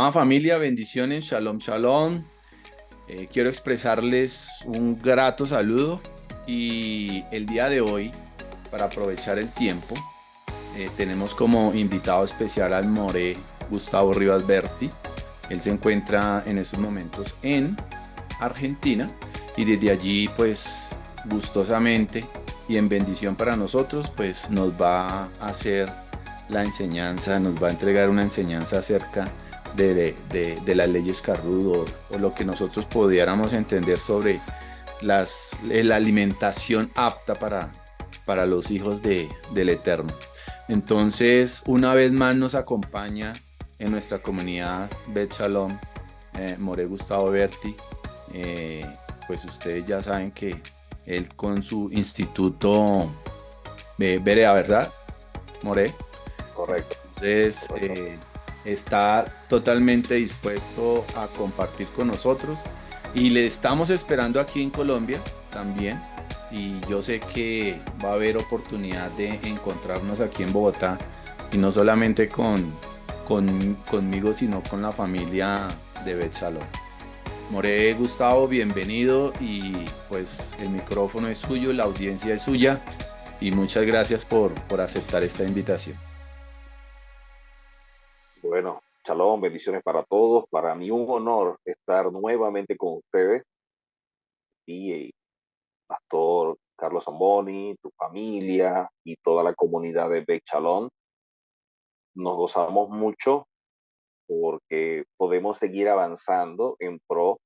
Amada familia, bendiciones, shalom, shalom. Quiero expresarles un grato saludo y el día de hoy, para aprovechar el tiempo, tenemos como invitado especial al More Gustavo Rivas Berti. Él se encuentra en estos momentos en Argentina y desde allí, pues, gustosamente y en bendición para nosotros, pues nos va a hacer la enseñanza, nos va a entregar una enseñanza acerca de las leyes Carrud o lo que nosotros pudiéramos entender sobre la alimentación apta para los hijos del Eterno. Entonces, una vez más nos acompaña en nuestra comunidad Bet Shalom, More Gustavo Berti. Eh, pues ustedes ya saben que él con su instituto Berea, ¿verdad, More? Correcto, Entonces, correcto. está totalmente dispuesto a compartir con nosotros y le estamos esperando aquí en Colombia también. Y yo sé que va a haber oportunidad de encontrarnos aquí en Bogotá y no solamente conmigo, sino con la familia de Betsalón. More Gustavo, bienvenido y pues el micrófono es suyo, la audiencia es suya y muchas gracias por aceptar esta invitación. Bueno, shalom, bendiciones para todos. Para mí un honor estar nuevamente con ustedes y Pastor Carlos Zamboni, tu familia y toda la comunidad de Beth Shalom. Nos gozamos mucho porque podemos seguir avanzando en pro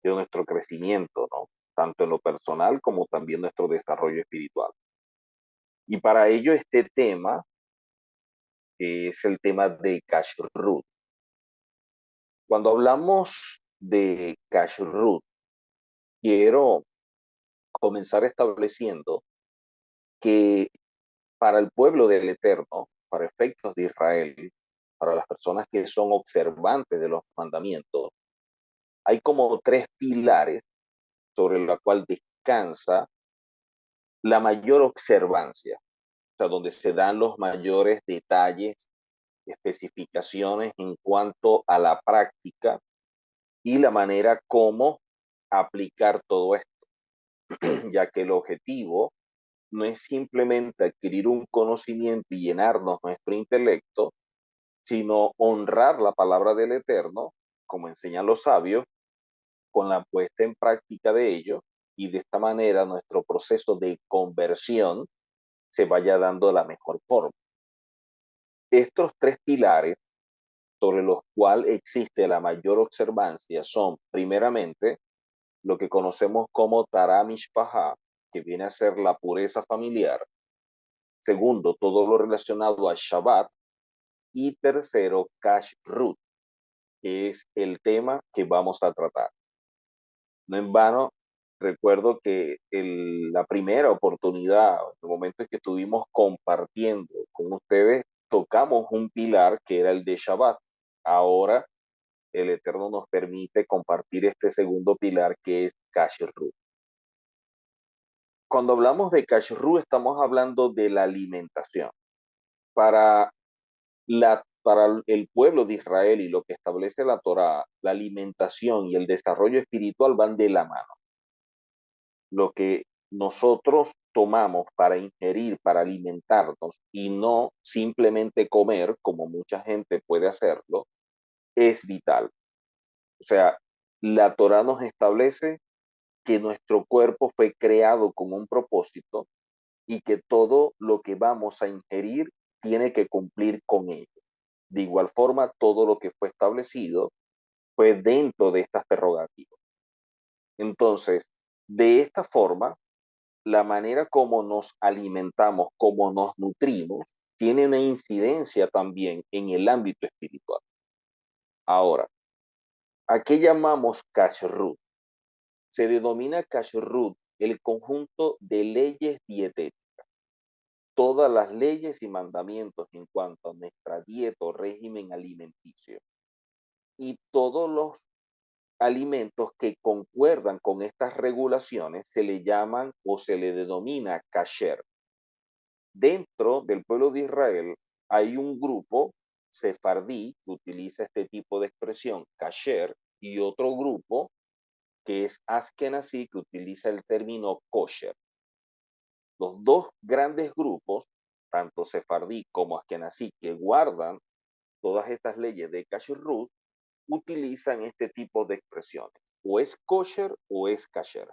de nuestro crecimiento, ¿no? Tanto en lo personal como también nuestro desarrollo espiritual. Y para ello este tema es el tema de Kashrut. Cuando hablamos de Kashrut, quiero comenzar estableciendo que para el pueblo del Eterno, para efectos de Israel, para las personas que son observantes de los mandamientos, hay como tres pilares sobre la cual descansa la mayor observancia, o sea, donde se dan los mayores detalles, especificaciones en cuanto a la práctica y la manera como aplicar todo esto, ya que el objetivo no es simplemente adquirir un conocimiento y llenarnos nuestro intelecto, sino honrar la palabra del Eterno, como enseñan los sabios, con la puesta en práctica de ello, y de esta manera nuestro proceso de conversión se vaya dando de la mejor forma. Estos tres pilares sobre los cuales existe la mayor observancia son, primeramente, lo que conocemos como Tarah Mishpahá, que viene a ser la pureza familiar. Segundo, todo lo relacionado a Shabbat. Y tercero, Kashrut, que es el tema que vamos a tratar. No en vano, recuerdo que la primera oportunidad, el momento en que estuvimos compartiendo con ustedes, tocamos un pilar que era el de Shabbat. Ahora el Eterno nos permite compartir este segundo pilar que es Kashrut. Cuando hablamos de Kashrut estamos hablando de la alimentación. Para para el pueblo de Israel y lo que establece la Torá, la alimentación y el desarrollo espiritual van de la mano. Lo que nosotros tomamos para ingerir, para alimentarnos y no simplemente comer, como mucha gente puede hacerlo, es vital. O sea, la Torá nos establece que nuestro cuerpo fue creado con un propósito y que todo lo que vamos a ingerir tiene que cumplir con ello. De igual forma, todo lo que fue establecido fue dentro de estas prerrogativas. Entonces, de esta forma, la manera como nos alimentamos, como nos nutrimos, tiene una incidencia también en el ámbito espiritual. Ahora, ¿a qué llamamos kashrut? Se denomina kashrut el conjunto de leyes dietéticas. Todas las leyes y mandamientos en cuanto a nuestra dieta o régimen alimenticio y todos los alimentos que concuerdan con estas regulaciones se le llaman o se le denomina kasher. Dentro del pueblo de Israel hay un grupo, sefardí que utiliza este tipo de expresión, kasher, y otro grupo que es askenazí que utiliza el término kosher. Los dos grandes grupos, tanto sefardí como askenazí, que guardan todas estas leyes de kashrut, utilizan este tipo de expresiones. O es kosher o es kasher.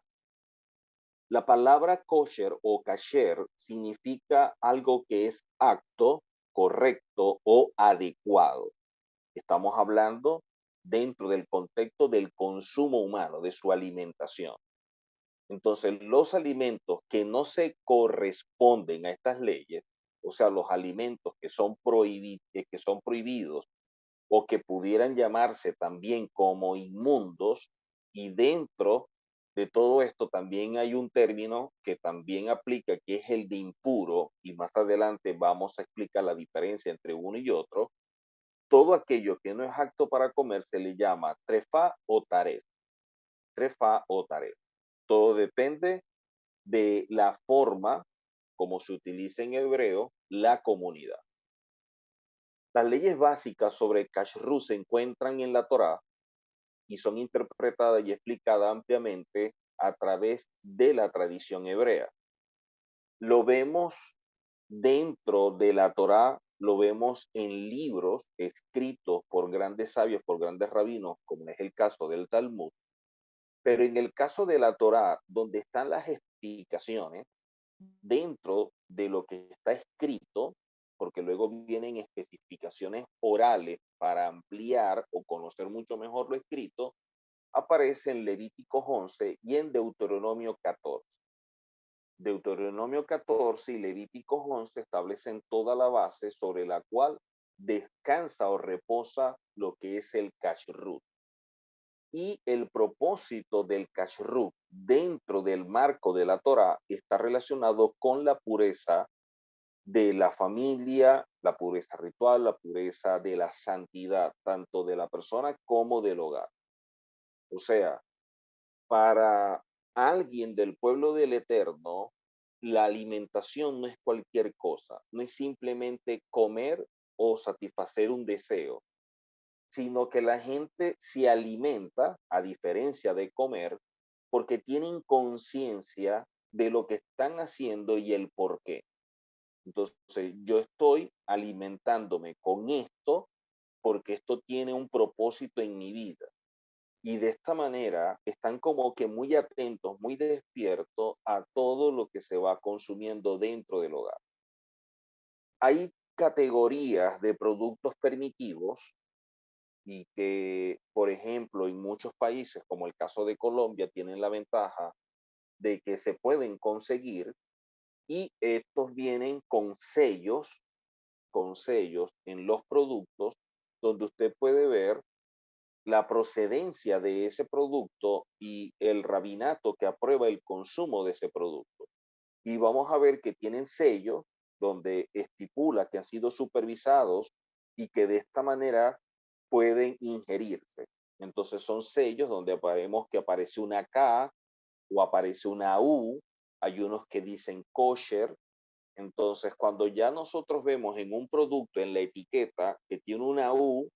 La palabra kosher o kasher significa algo que es apto, correcto o adecuado. Estamos hablando dentro del contexto del consumo humano, de su alimentación. Entonces, los alimentos que no se corresponden a estas leyes, o sea, los alimentos que son prohibidos o que pudieran llamarse también como inmundos, y dentro de todo esto también hay un término que también aplica, que es el de impuro, y más adelante vamos a explicar la diferencia entre uno y otro. Todo aquello que no es apto para comer se le llama trefa o taref. Todo depende de la forma como se utiliza en hebreo la comunidad. Las leyes básicas sobre kashrut se encuentran en la Torá y son interpretadas y explicadas ampliamente a través de la tradición hebrea. Lo vemos dentro de la Torá, lo vemos en libros escritos por grandes sabios, por grandes rabinos, como es el caso del Talmud. Pero en el caso de la Torá, donde están las explicaciones, dentro de lo que está escrito, porque luego vienen especificaciones orales para ampliar o conocer mucho mejor lo escrito, aparece en Levítico 11 y en Deuteronomio 14. Deuteronomio 14 y Levítico 11 establecen toda la base sobre la cual descansa o reposa lo que es el kashrut. Y el propósito del kashrut dentro del marco de la Torá está relacionado con la pureza de la familia, la pureza ritual, la pureza de la santidad, tanto de la persona como del hogar. O sea, para alguien del pueblo del Eterno, la alimentación no es cualquier cosa, no es simplemente comer o satisfacer un deseo, sino que la gente se alimenta, a diferencia de comer, porque tienen conciencia de lo que están haciendo y el por qué. Entonces, yo estoy alimentándome con esto porque esto tiene un propósito en mi vida. Y de esta manera están como que muy atentos, muy despiertos a todo lo que se va consumiendo dentro del hogar. Hay categorías de productos permitidos y que, por ejemplo, en muchos países, como el caso de Colombia, tienen la ventaja de que se pueden conseguir, y estos vienen con sellos en los productos donde usted puede ver la procedencia de ese producto y el rabinato que aprueba el consumo de ese producto. Y vamos a ver que tienen sellos donde estipula que han sido supervisados y que de esta manera pueden ingerirse. Entonces son sellos donde vemos que aparece una K o aparece una U, hay unos que dicen kosher. Entonces, cuando ya nosotros vemos en un producto en la etiqueta que tiene una U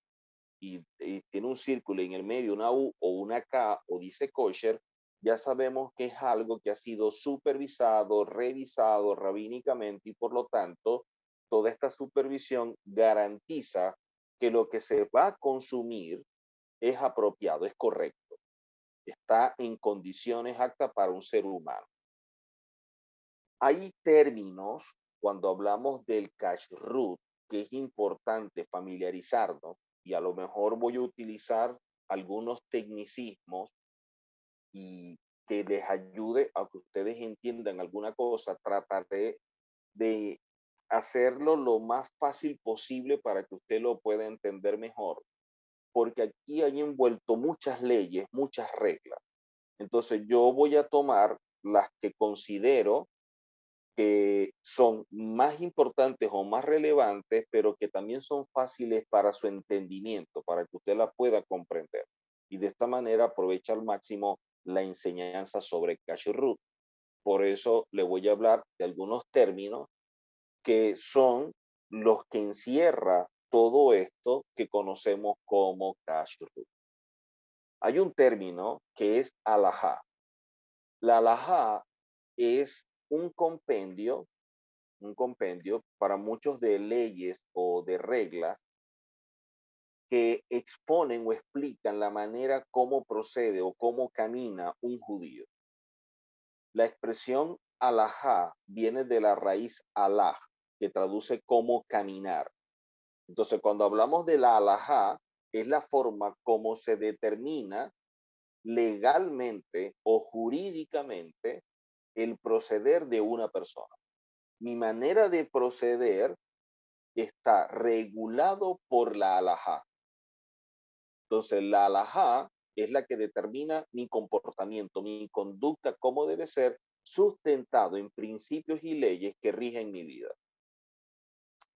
y tiene un círculo en el medio, una U o una K, o dice kosher, ya sabemos que es algo que ha sido supervisado, revisado rabínicamente, y por lo tanto, toda esta supervisión garantiza que lo que se va a consumir es apropiado, es correcto, está en condiciones aptas para un ser humano. Hay términos cuando hablamos del kashrut que es importante familiarizarnos, y a lo mejor voy a utilizar algunos tecnicismos y que les ayude a que ustedes entiendan alguna cosa. Trataré de hacerlo lo más fácil posible para que usted lo pueda entender mejor, porque aquí hay envuelto muchas leyes, muchas reglas. Entonces yo voy a tomar las que considero que son más importantes o más relevantes, pero que también son fáciles para su entendimiento, para que usted la pueda comprender. Y de esta manera aprovecha al máximo la enseñanza sobre Kashrut. Por eso le voy a hablar de algunos términos que son los que encierra todo esto que conocemos como kashrut. Hay un término que es alajá. La alajá es un compendio para muchos de leyes o de reglas que exponen o explican la manera cómo procede o cómo camina un judío. La expresión alajá viene de la raíz alaj, que traduce como caminar. Entonces, cuando hablamos de la alajá, es la forma como se determina legalmente o jurídicamente el proceder de una persona. Mi manera de proceder está regulado por la alajá. Entonces, la alajá es la que determina mi comportamiento, mi conducta, cómo debe ser sustentado en principios y leyes que rigen mi vida.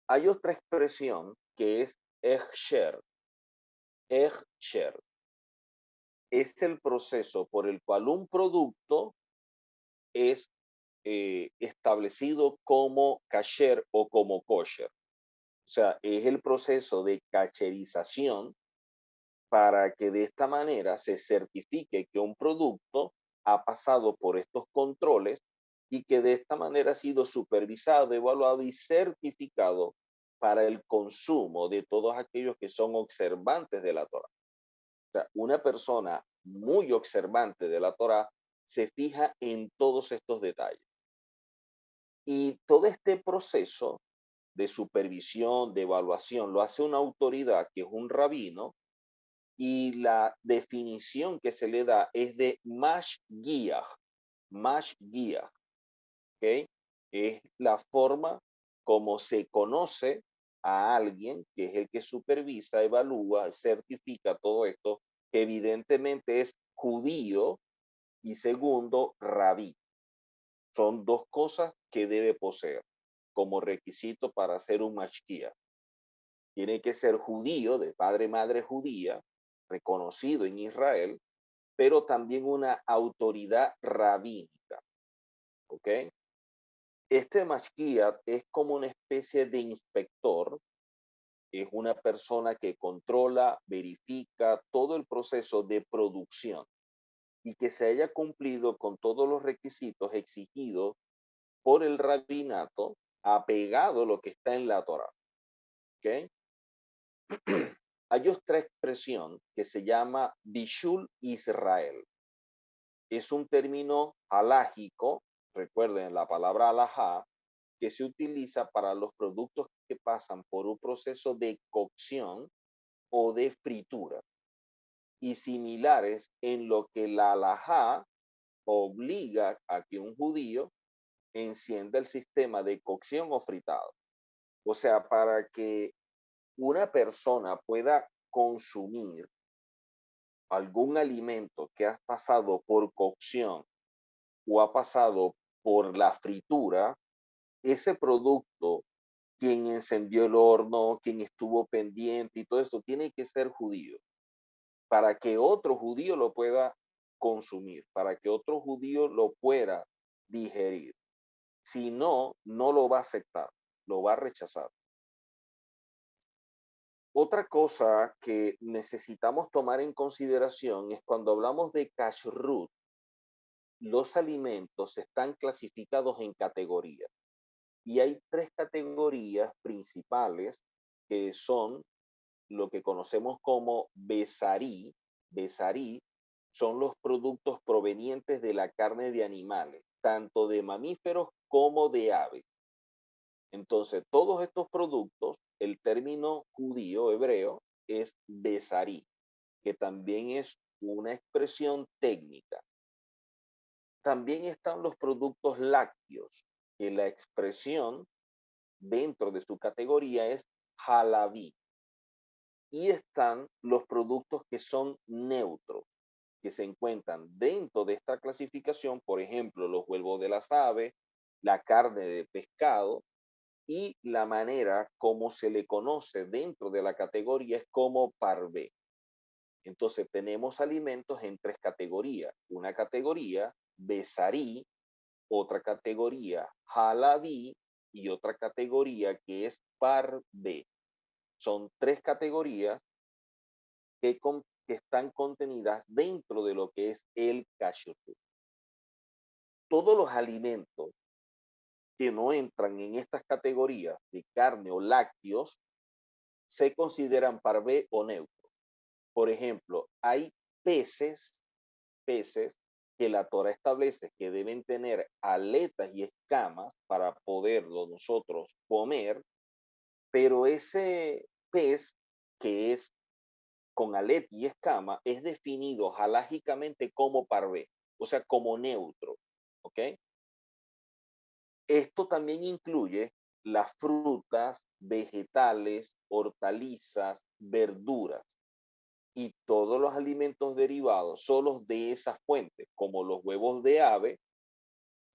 Hay otra expresión que es hechsher. Hechsher es el proceso por el cual un producto es establecido como kasher o como kosher. O sea, es el proceso de cacherización para que de esta manera se certifique que un producto ha pasado por estos controles y que de esta manera ha sido supervisado, evaluado y certificado para el consumo de todos aquellos que son observantes de la Torah. O sea, una persona muy observante de la Torah se fija en todos estos detalles. Y todo este proceso de supervisión, de evaluación, lo hace una autoridad que es un rabino, y la definición que se le da es de mashgiach, mashgiach, ¿ok? Es la forma como se conoce a alguien que es el que supervisa, evalúa, certifica todo esto, que evidentemente es judío y segundo, rabí. Son dos cosas que debe poseer como requisito para ser un mashgiach. Tiene que ser judío, de padre y madre judía, reconocido en Israel, pero también una autoridad rabínica, ¿ok? Este mashgiach es como una especie de inspector, es una persona que controla, verifica todo el proceso de producción y que se haya cumplido con todos los requisitos exigidos por el rabinato, apegado a lo que está en la Torah, ¿ok? Hay otra expresión que se llama Bishul Israel. Es un término halágico, recuerden la palabra alajá, que se utiliza para los productos que pasan por un proceso de cocción o de fritura, y similares en lo que la alajá obliga a que un judío encienda el sistema de cocción o fritado. O sea, para que una persona pueda consumir algún alimento que ha pasado por cocción o ha pasado por la fritura, ese producto, quien encendió el horno, quien estuvo pendiente y todo esto, tiene que ser judío, para que otro judío lo pueda consumir, para que otro judío lo pueda digerir. Si no, no lo va a aceptar, lo va a rechazar. Otra cosa que necesitamos tomar en consideración es cuando hablamos de kashrut, los alimentos están clasificados en categorías. Y hay tres categorías principales que son lo que conocemos como besarí. Besarí son los productos provenientes de la carne de animales, tanto de mamíferos como de aves. Entonces, todos estos productos, el término judío hebreo es besarí, que también es una expresión técnica. También están los productos lácteos, que la expresión dentro de su categoría es halabí. Y están los productos que son neutros, que se encuentran dentro de esta clasificación, por ejemplo, los huevos de las aves, la carne de pescado, y la manera como se le conoce dentro de la categoría es como parvé. Entonces tenemos alimentos en tres categorías. Una categoría, besarí, otra categoría, halabí, y otra categoría que es parvé. son tres categorías que están contenidas dentro de lo que es el kashrut. Todos los alimentos que no entran en estas categorías de carne o lácteos se consideran parvé o neutro. Por ejemplo, hay peces, peces que la Torah establece que deben tener aletas y escamas para poderlo nosotros comer, pero ese pez que es con aleta y escama es definido halágicamente como parvé, o sea, como neutro, ¿ok? Esto también incluye las frutas, vegetales, hortalizas, verduras y todos los alimentos derivados solos de esa fuente, como los huevos de ave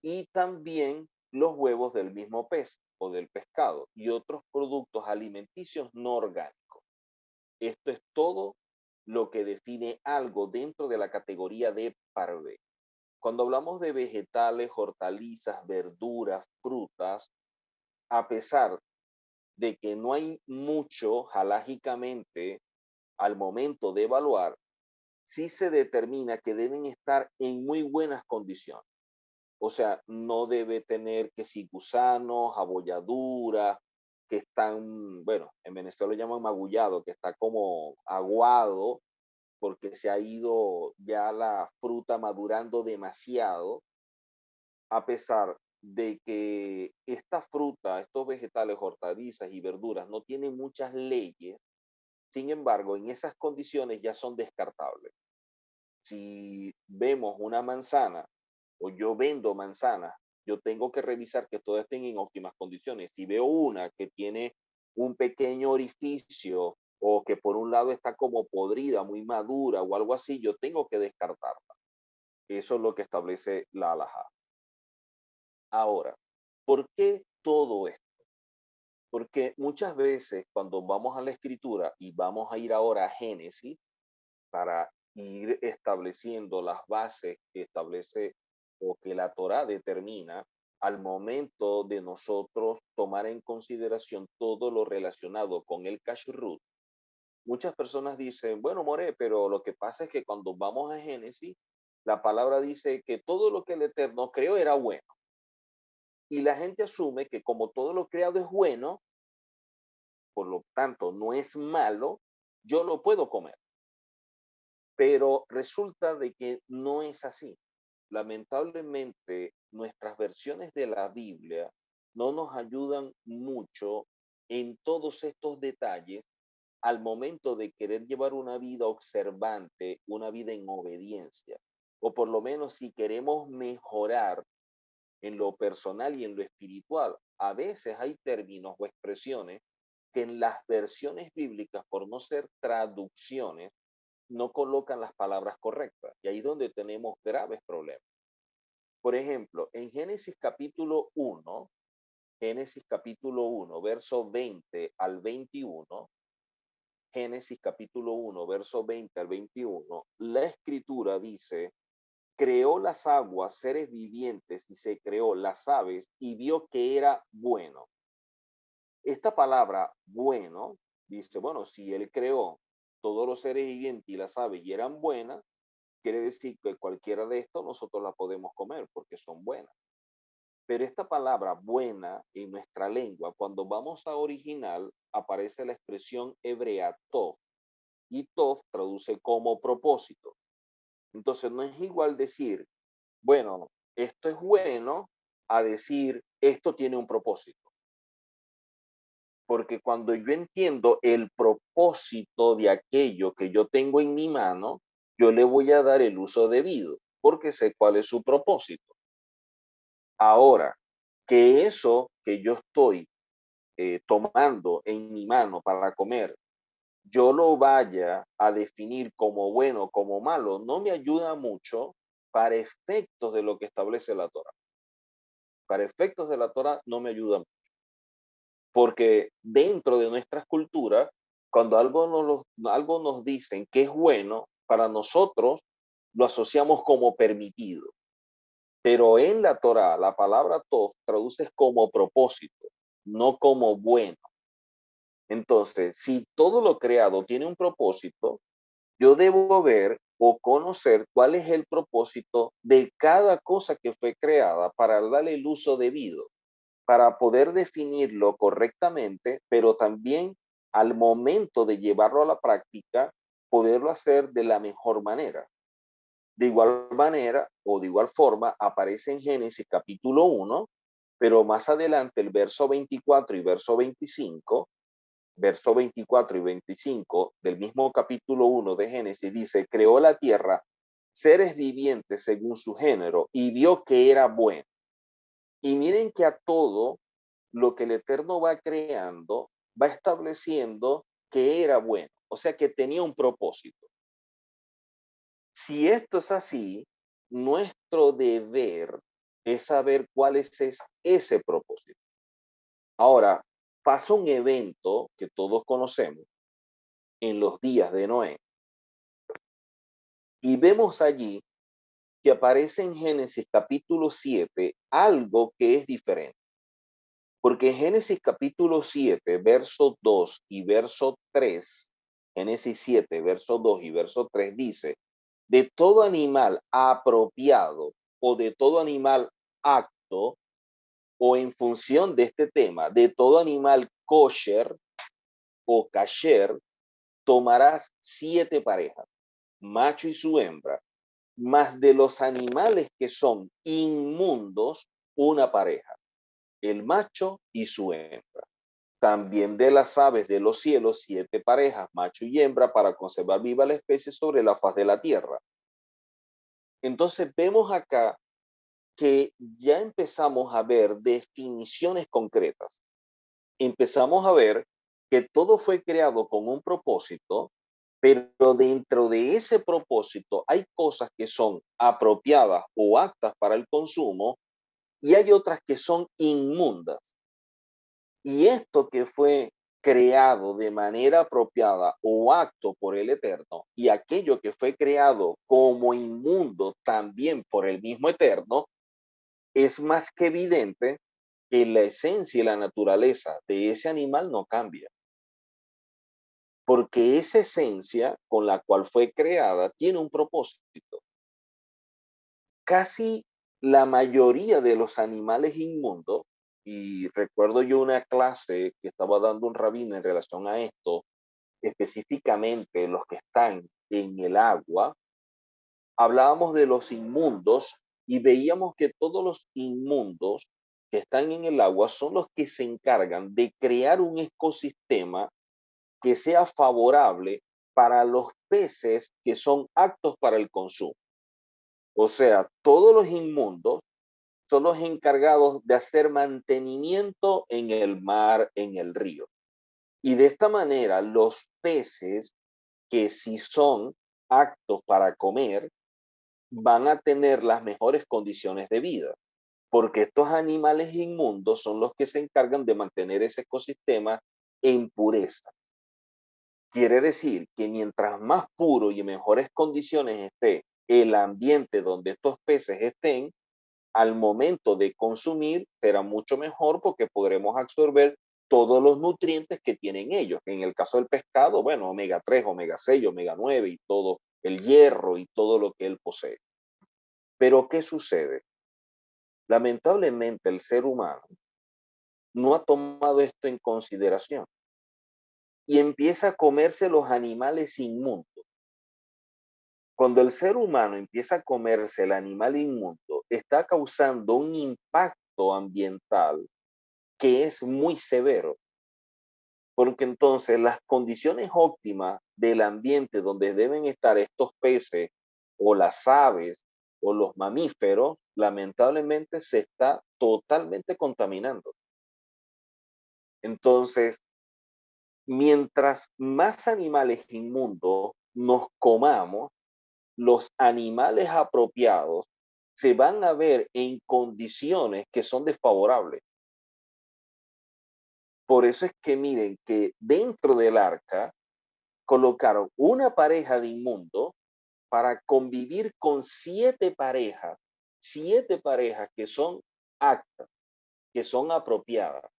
y también los huevos del mismo pez o del pescado y otros productos alimenticios no orgánicos. Esto es todo lo que define algo dentro de la categoría de parvé. Cuando hablamos de vegetales, hortalizas, verduras, frutas, a pesar de que no hay mucho halágicamente al momento de evaluar, sí se determina que deben estar en muy buenas condiciones. O sea, no debe tener que si gusanos, abolladuras, que están, bueno, en Venezuela lo llaman magullado, que está como aguado porque se ha ido ya la fruta madurando demasiado, a pesar de que esta fruta, estos vegetales, hortalizas y verduras no tienen muchas leyes, sin embargo, en esas condiciones ya son descartables. Si vemos una manzana o yo vendo manzanas, yo tengo que revisar que todas estén en óptimas condiciones. Si veo una que tiene un pequeño orificio o que por un lado está como podrida, muy madura o algo así, yo tengo que descartarla. Eso es lo que establece la halajá. Ahora, ¿por qué todo esto? Porque muchas veces cuando vamos a la escritura y vamos a ir ahora a Génesis para ir estableciendo las bases que establece o que la Torá determina al momento de nosotros tomar en consideración todo lo relacionado con el kashrut, muchas personas dicen, bueno, More, pero lo que pasa es que cuando vamos a Génesis, la palabra dice que todo lo que el Eterno creó era bueno. Y la gente asume que como todo lo creado es bueno, por lo tanto no es malo, yo lo puedo comer. Pero resulta de que no es así. Lamentablemente, nuestras versiones de la Biblia no nos ayudan mucho en todos estos detalles al momento de querer llevar una vida observante, una vida en obediencia, o por lo menos si queremos mejorar en lo personal y en lo espiritual. A veces hay términos o expresiones que en las versiones bíblicas, por no ser traducciones, no colocan las palabras correctas. Y ahí es donde tenemos graves problemas. Por ejemplo, en Génesis capítulo 1, verso 20 al 21, Génesis capítulo 1, verso 20 al 21, la escritura dice, creó las aguas, seres vivientes, y se creó las aves, y vio que era bueno. Esta palabra bueno, dice, bueno, si él creó todos los seres vivientes y las aves y eran buenas, quiere decir que cualquiera de estos nosotros la podemos comer porque son buenas. Pero esta palabra buena en nuestra lengua, cuando vamos a original, aparece la expresión hebrea tov, y tov traduce como propósito. Entonces no es igual decir, bueno, esto es bueno, a decir, esto tiene un propósito. Porque cuando yo entiendo el propósito de aquello que yo tengo en mi mano, yo le voy a dar el uso debido, porque sé cuál es su propósito. Ahora, que eso que yo estoy tomando en mi mano para comer, yo lo vaya a definir como bueno, como malo, no me ayuda mucho para efectos de lo que establece la Torah. Para efectos de la Torah no me ayuda mucho, porque dentro de nuestras culturas, cuando algo nos dicen que es bueno, para nosotros lo asociamos como permitido. Pero en la Torah, la palabra tov traduce como propósito, no como bueno. Entonces, si todo lo creado tiene un propósito, yo debo ver o conocer cuál es el propósito de cada cosa que fue creada para darle el uso debido, para poder definirlo correctamente, pero también al momento de llevarlo a la práctica, poderlo hacer de la mejor manera. De igual manera o de igual forma aparece en Génesis capítulo 1, pero más adelante el verso 24 y verso 24 y 25 del mismo capítulo 1 de Génesis dice, creó la tierra seres vivientes según su género y vio que era bueno. Y miren que a todo lo que el Eterno va creando, va estableciendo que era bueno, o sea que tenía un propósito. Si esto es así, nuestro deber es saber cuál es ese propósito. Ahora, pasa un evento que todos conocemos en los días de Noé y vemos allí que aparece en Génesis capítulo 7 algo que es diferente. Porque en Génesis capítulo 7, verso 2 y verso 3, Génesis 7, verso 2 y verso 3 dice, de todo animal apropiado o de todo animal acto o en función de este tema, de todo animal kosher o kasher, tomarás 7 parejas, macho y su hembra, más de los animales que son inmundos, una pareja, el macho y su hembra. También de las aves de los cielos, 7 parejas, macho y hembra, para conservar viva la especie sobre la faz de la tierra. Entonces vemos acá que ya empezamos a ver definiciones concretas. Empezamos a ver que todo fue creado con un propósito, pero dentro de ese propósito hay cosas que son apropiadas o aptas para el consumo y hay otras que son inmundas. Y esto que fue creado de manera apropiada o acto por el Eterno, y aquello que fue creado como inmundo también por el mismo Eterno, es más que evidente que la esencia y la naturaleza de ese animal no cambia, porque esa esencia con la cual fue creada tiene un propósito. Casi la mayoría de los animales inmundos, y recuerdo yo una clase que estaba dando un rabino en relación a esto, específicamente los que están en el agua, hablábamos de los inmundos y veíamos que todos los inmundos que están en el agua son los que se encargan de crear un ecosistema que sea favorable para los peces que son aptos para el consumo. O sea, todos los inmundos son los encargados de hacer mantenimiento en el mar, en el río. Y de esta manera, los peces que si son aptos para comer, van a tener las mejores condiciones de vida, porque estos animales inmundos son los que se encargan de mantener ese ecosistema en pureza. Quiere decir que mientras más puro y en mejores condiciones esté el ambiente donde estos peces estén, al momento de consumir será mucho mejor porque podremos absorber todos los nutrientes que tienen ellos. En el caso del pescado, bueno, omega 3, omega 6, omega 9 y todo, el hierro y todo lo que él posee. Pero ¿qué sucede? Lamentablemente el ser humano no ha tomado esto en consideración y empieza a comerse los animales inmundos. Cuando el ser humano empieza a comerse el animal inmundo, está causando un impacto ambiental que es muy severo, porque entonces las condiciones óptimas del ambiente donde deben estar estos peces o las aves o los mamíferos, lamentablemente se está totalmente contaminando. Entonces, mientras más animales inmundos nos comamos, los animales apropiados se van a ver en condiciones que son desfavorables. Por eso es que miren que dentro del arca colocaron una pareja de inmundo para convivir con 7 parejas que son aptas, que son apropiadas.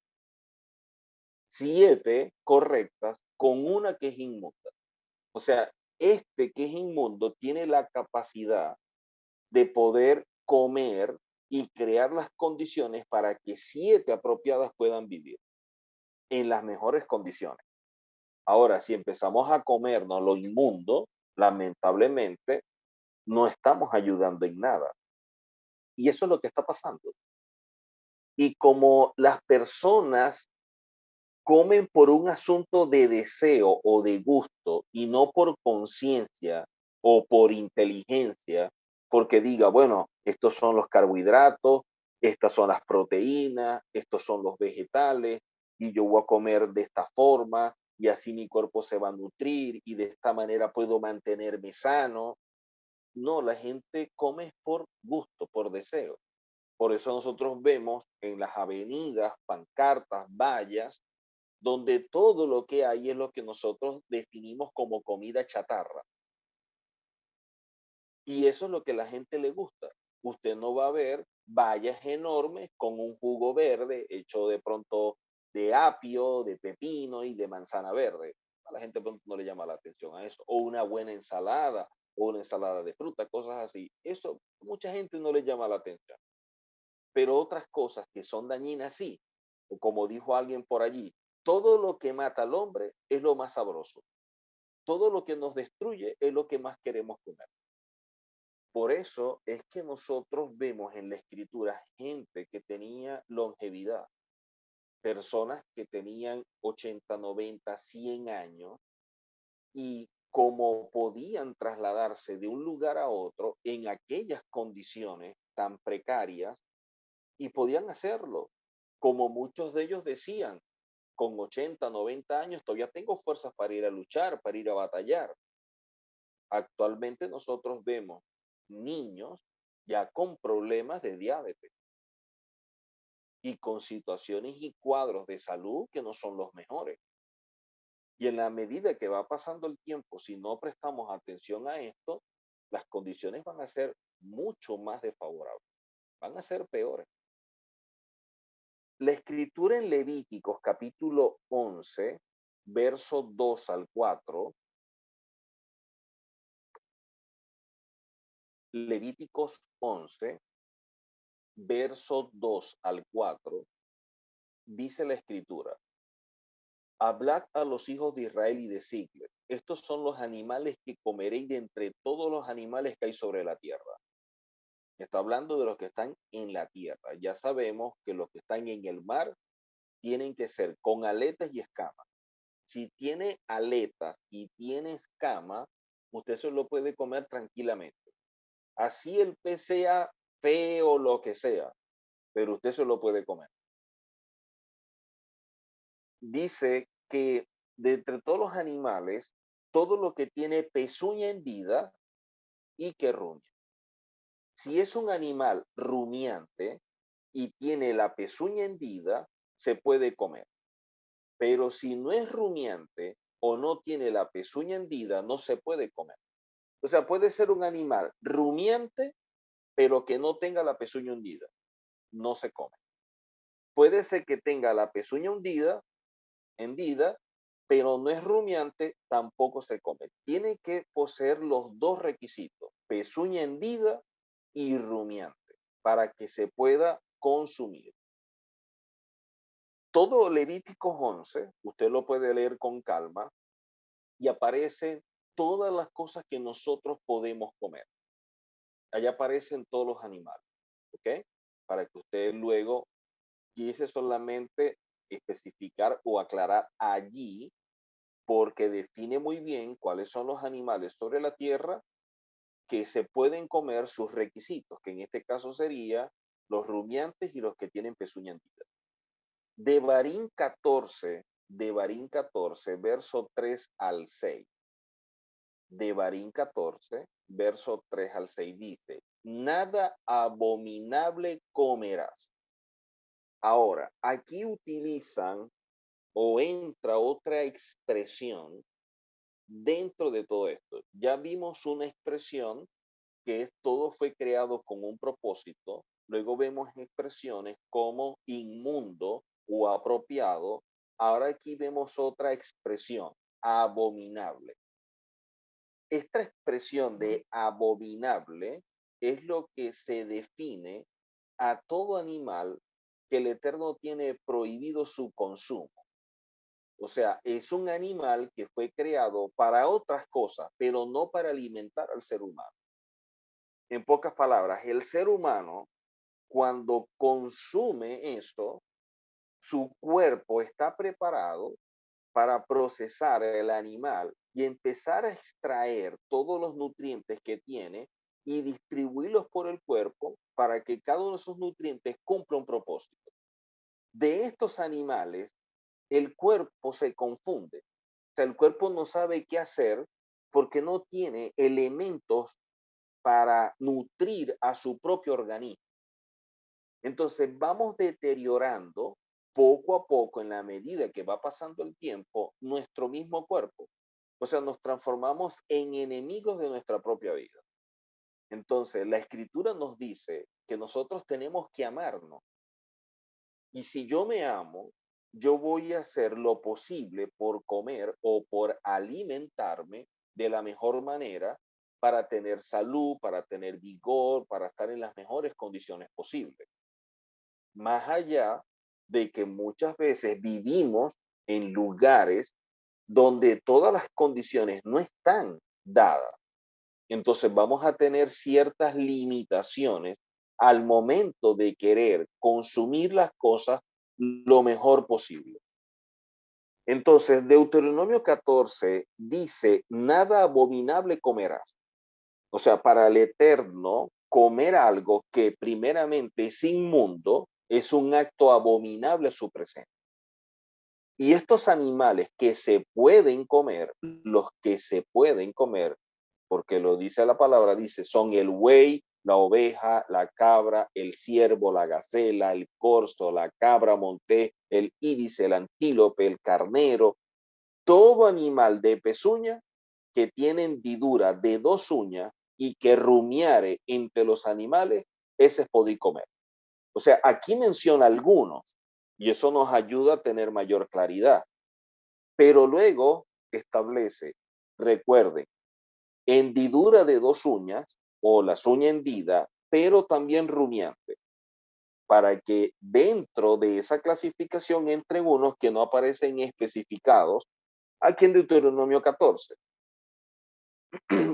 7 correctas con una que es inmunda. O sea, este que es inmundo tiene la capacidad de poder comer y crear las condiciones para que 7 apropiadas puedan vivir en las mejores condiciones. Ahora, si empezamos a comernos lo inmundo, lamentablemente no estamos ayudando en nada. Y eso es lo que está pasando. Y como las personas comen por un asunto de deseo o de gusto y no por conciencia o por inteligencia, porque diga, bueno, estos son los carbohidratos, estas son las proteínas, estos son los vegetales, y yo voy a comer de esta forma, y así mi cuerpo se va a nutrir, y de esta manera puedo mantenerme sano. No, la gente come por gusto, por deseo. Por eso nosotros vemos en las avenidas, pancartas, vallas, donde todo lo que hay es lo que nosotros definimos como comida chatarra. Y eso es lo que a la gente le gusta. Usted no va a ver vallas enormes con un jugo verde hecho de pronto de apio, de pepino y de manzana verde. A la gente de pronto no le llama la atención a eso. O una buena ensalada, o una ensalada de fruta, cosas así. Eso mucha gente no le llama la atención. Pero otras cosas que son dañinas sí. O como dijo alguien por allí, todo lo que mata al hombre es lo más sabroso. Todo lo que nos destruye es lo que más queremos comer. Por eso es que nosotros vemos en la escritura gente que tenía longevidad, personas que tenían 80, 90, 100 años y como podían trasladarse de un lugar a otro en aquellas condiciones tan precarias y podían hacerlo, como muchos de ellos decían, con 80, 90 años todavía tengo fuerzas para ir a luchar, para ir a batallar. Actualmente nosotros vemos niños ya con problemas de diabetes y con situaciones y cuadros de salud que no son los mejores. Y en la medida que va pasando el tiempo, si no prestamos atención a esto, las condiciones van a ser mucho más desfavorables, van a ser peores. La escritura en Levíticos capítulo 11, verso 2 al 4, Levíticos 11, verso 2 al 4, dice la escritura: Hablad a los hijos de Israel y decidles, estos son los animales que comeréis de entre todos los animales que hay sobre la tierra. Está hablando de los que están en la tierra. Ya sabemos que los que están en el mar tienen que ser con aletas y escamas. Si tiene aletas y tiene escamas, usted se lo puede comer tranquilamente. Así el pez sea feo, lo que sea, pero usted se lo puede comer. Dice que de entre todos los animales, todo lo que tiene pezuña hendida y que ruñe. Si es un animal rumiante y tiene la pezuña hendida, se puede comer. Pero si no es rumiante o no tiene la pezuña hendida, no se puede comer. O sea, puede ser un animal rumiante, pero que no tenga la pezuña hundida, no se come. Puede ser que tenga la pezuña hendida, pero no es rumiante, tampoco se come. Tiene que poseer los dos requisitos, pezuña hendida y rumiante, para que se pueda consumir. Todo Levítico 11, usted lo puede leer con calma, y aparecen todas las cosas que nosotros podemos comer. Allá aparecen todos los animales, ¿ok? Para que usted luego quise solamente especificar o aclarar allí, porque define muy bien cuáles son los animales sobre la tierra que se pueden comer, sus requisitos, que en este caso sería los rumiantes y los que tienen pezuña hendida. Devarim 14, verso 3 al 6. Devarim 14, verso 3 al 6 dice: Nada abominable comerás. Ahora, aquí utilizan o entra otra expresión dentro de todo esto. Ya vimos una expresión que es todo fue creado con un propósito. Luego vemos expresiones como inmundo o apropiado ahora aquí vemos otra expresión, abominable. Esta expresión de abominable es lo que se define a todo animal que el Eterno tiene prohibido su consumo. O sea, es un animal que fue creado para otras cosas, pero no para alimentar al ser humano. En pocas palabras, el ser humano, cuando consume esto, su cuerpo está preparado para procesar el animal y empezar a extraer todos los nutrientes que tiene y distribuirlos por el cuerpo para que cada uno de esos nutrientes cumpla un propósito. De estos animales, el cuerpo se confunde. O sea, el cuerpo no sabe qué hacer porque no tiene elementos para nutrir a su propio organismo. Entonces vamos deteriorando poco a poco en la medida que va pasando el tiempo nuestro mismo cuerpo. O sea, nos transformamos en enemigos de nuestra propia vida. Entonces, la escritura nos dice que nosotros tenemos que amarnos. Y si yo me amo, yo voy a hacer lo posible por comer o por alimentarme de la mejor manera para tener salud, para tener vigor, para estar en las mejores condiciones posibles. Más allá de que muchas veces vivimos en lugares donde todas las condiciones no están dadas. Entonces vamos a tener ciertas limitaciones al momento de querer consumir las cosas lo mejor posible. Entonces, Deuteronomio 14 dice, nada abominable comerás. O sea, para el Eterno, comer algo que primeramente es inmundo es un acto abominable a su presencia. Y estos animales que se pueden comer, los que se pueden comer, porque lo dice la palabra, dice, son el buey, la oveja, la cabra, el ciervo, la gacela, el corzo, la cabra montés, el ibis, el antílope, el carnero, todo animal de pezuña que tiene hendidura de 2 uñas y que rumiare entre los animales, ese podí comer. O sea, aquí menciona algunos y eso nos ayuda a tener mayor claridad. Pero luego establece, recuerden, hendidura de 2 uñas o las uñas hendidas, pero también rumiante, para que dentro de esa clasificación entren unos que no aparecen especificados aquí en Deuteronomio 14.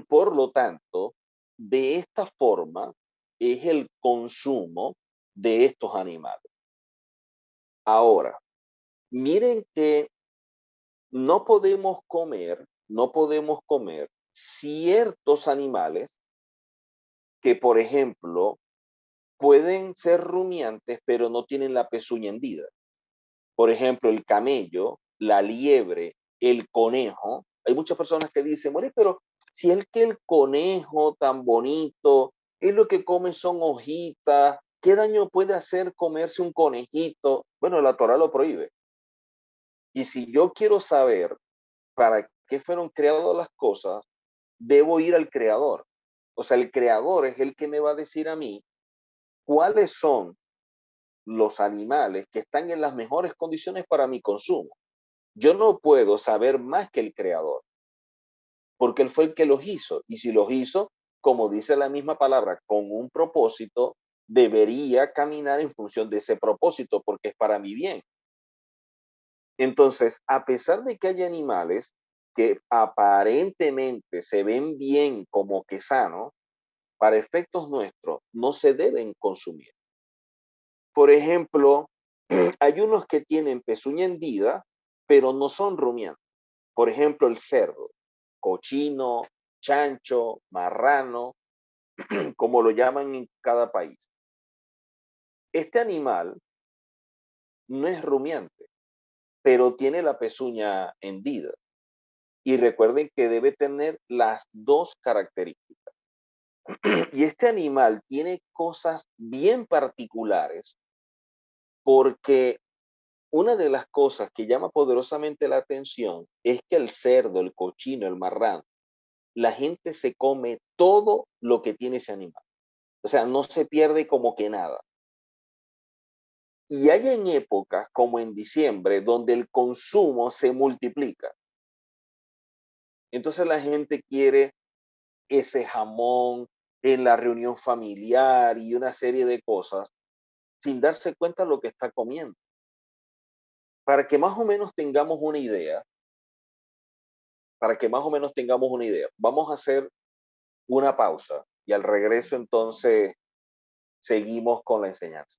Por lo tanto, de esta forma es el consumo de estos animales. Ahora, miren que no podemos comer ciertos animales que, por ejemplo, pueden ser rumiantes, pero no tienen la pezuña hendida. Por ejemplo, el camello, la liebre, el conejo. Hay muchas personas que dicen, bueno, pero si es que el conejo tan bonito, es lo que come son hojitas, ¿qué daño puede hacer comerse un conejito? Bueno, la Torah lo prohíbe. Y si yo quiero saber para qué fueron creadas las cosas, debo ir al creador. O sea, el creador es el que me va a decir a mí cuáles son los animales que están en las mejores condiciones para mi consumo. Yo no puedo saber más que el creador, porque él fue el que los hizo. Y si los hizo, como dice la misma palabra, con un propósito, debería caminar en función de ese propósito, porque es para mi bien. Entonces, a pesar de que hay animales que aparentemente se ven bien como que sanos, para efectos nuestros no se deben consumir. Por ejemplo, hay unos que tienen pezuña hendida, pero no son rumiantes. Por ejemplo, el cerdo, cochino, chancho, marrano, como lo llaman en cada país. Este animal no es rumiante, pero tiene la pezuña hendida. Y recuerden que debe tener las dos características. Y este animal tiene cosas bien particulares porque una de las cosas que llama poderosamente la atención es que el cerdo, el cochino, el marrano, la gente se come todo lo que tiene ese animal. O sea, no se pierde como que nada. Y hay en épocas como en diciembre donde el consumo se multiplica. Entonces la gente quiere ese jamón en la reunión familiar y una serie de cosas sin darse cuenta de lo que está comiendo. Para que más o menos tengamos una idea, vamos a hacer una pausa y al regreso entonces seguimos con la enseñanza.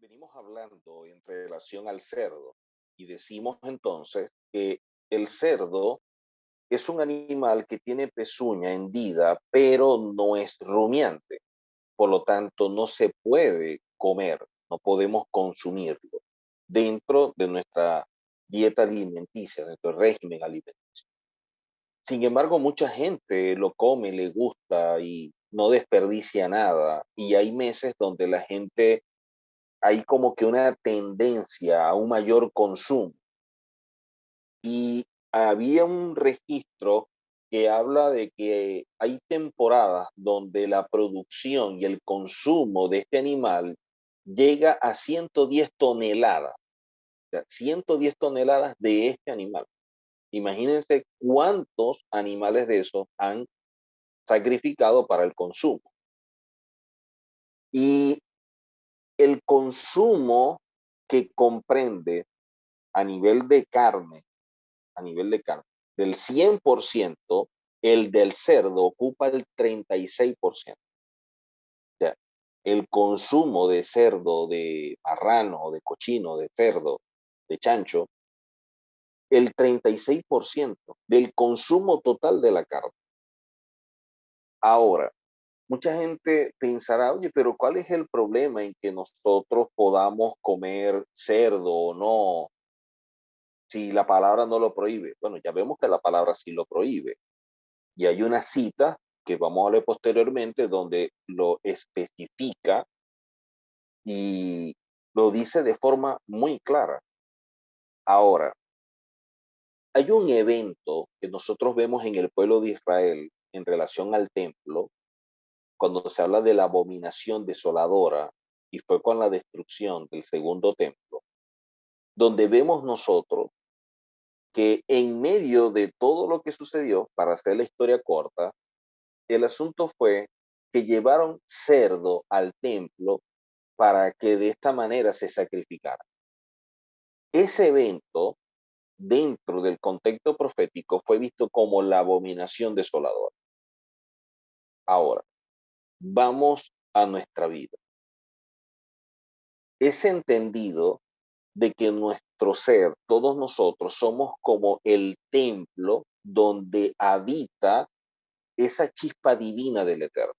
Venimos hablando en relación al cerdo y decimos entonces que el cerdo es un animal que tiene pezuña hendida, pero no es rumiante. Por lo tanto, no se puede comer, no podemos consumirlo dentro de nuestra dieta alimenticia, de nuestro régimen alimenticio. Sin embargo, mucha gente lo come, le gusta y no desperdicia nada. Y hay meses donde la gente, hay como que una tendencia a un mayor consumo. Y había un registro que habla de que hay temporadas donde la producción y el consumo de este animal llega a 110 toneladas, o sea, 110 toneladas de este animal. Imagínense cuántos animales de esos han sacrificado para el consumo. Y el consumo que comprende a nivel de carne a nivel de carne. Del 100%, el del cerdo ocupa el 36%. O sea, el consumo de cerdo, de marrano, de cochino, de cerdo, de chancho, el 36% del consumo total de la carne. Ahora, mucha gente pensará, oye, pero ¿cuál es el problema en que nosotros podamos comer cerdo o no? Si la palabra no lo prohíbe. Bueno, ya vemos que la palabra sí lo prohíbe. Y hay una cita que vamos a leer posteriormente donde lo especifica y lo dice de forma muy clara. Ahora, hay un evento que nosotros vemos en el pueblo de Israel en relación al templo, cuando se habla de la abominación desoladora, y fue con la destrucción del segundo templo, donde vemos nosotros que en medio de todo lo que sucedió, para hacer la historia corta, el asunto fue que llevaron cerdo al templo para que de esta manera se sacrificara. Ese evento, dentro del contexto profético, fue visto como la abominación desoladora. Ahora, vamos a nuestra vida. Es entendido de que nuestro ser, todos nosotros, somos como el templo donde habita esa chispa divina del Eterno.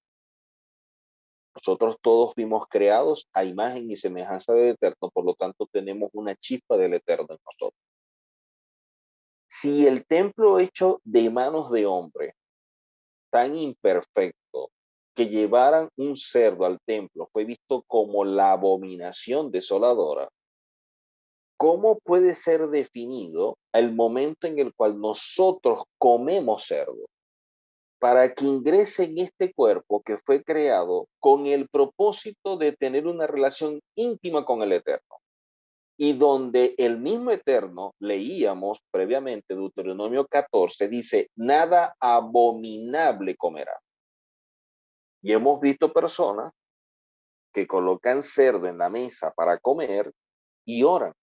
Nosotros todos fuimos creados a imagen y semejanza del Eterno, por lo tanto tenemos una chispa del Eterno en nosotros. Si el templo hecho de manos de hombre, tan imperfecto, que llevaran un cerdo al templo, fue visto como la abominación desoladora, ¿cómo puede ser definido el momento en el cual nosotros comemos cerdo? Para que ingrese en este cuerpo que fue creado con el propósito de tener una relación íntima con el Eterno. Y donde el mismo Eterno, leíamos previamente Deuteronomio 14, dice, nada abominable comerá. Y hemos visto personas que colocan cerdo en la mesa para comer y oran.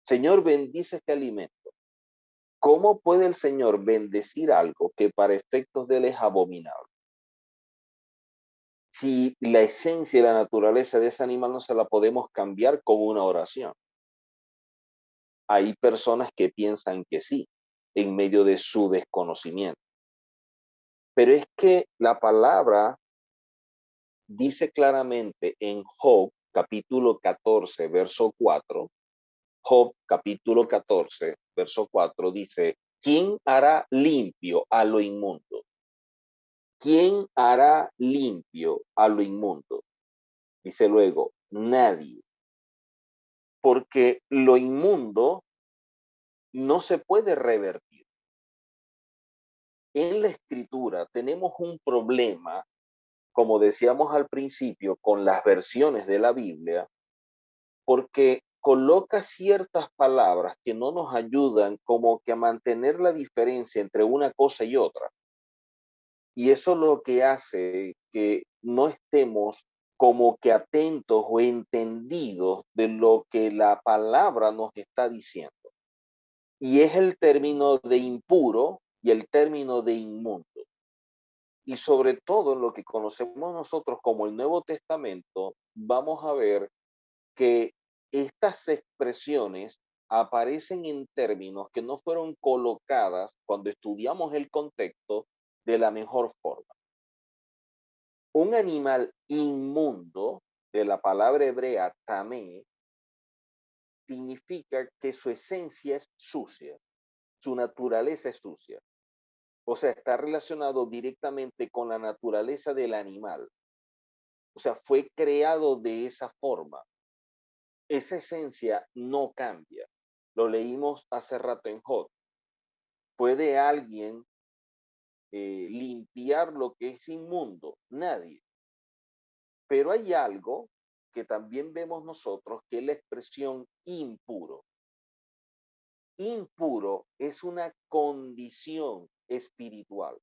Señor, bendice este alimento. ¿Cómo puede el Señor bendecir algo que para efectos de él es abominable? Si la esencia y la naturaleza de ese animal no se la podemos cambiar con una oración. Hay personas que piensan que sí, en medio de su desconocimiento. Pero es que la palabra dice claramente en Job, capítulo 14, verso 4, Job capítulo 14, verso 4 dice, ¿quién hará limpio a lo inmundo? ¿Quién hará limpio a lo inmundo? Dice luego, nadie, porque lo inmundo no se puede revertir. En la escritura tenemos un problema, como decíamos al principio, con las versiones de la Biblia, porque coloca ciertas palabras que no nos ayudan como que a mantener la diferencia entre una cosa y otra. Y eso lo que hace que no estemos como que atentos o entendidos de lo que la palabra nos está diciendo. Y es el término de impuro y el término de inmundo. Y sobre todo en lo que conocemos nosotros como el Nuevo Testamento, vamos a ver que estas expresiones aparecen en términos que no fueron colocadas cuando estudiamos el contexto de la mejor forma. Un animal inmundo, de la palabra hebrea tamé, significa que su esencia es sucia, su naturaleza es sucia. O sea, está relacionado directamente con la naturaleza del animal. O sea, fue creado de esa forma. Esa esencia no cambia. Lo leímos hace rato en Job. ¿Puede alguien limpiar lo que es inmundo? Nadie. Pero hay algo que también vemos nosotros, que es la expresión impuro. Impuro es una condición espiritual,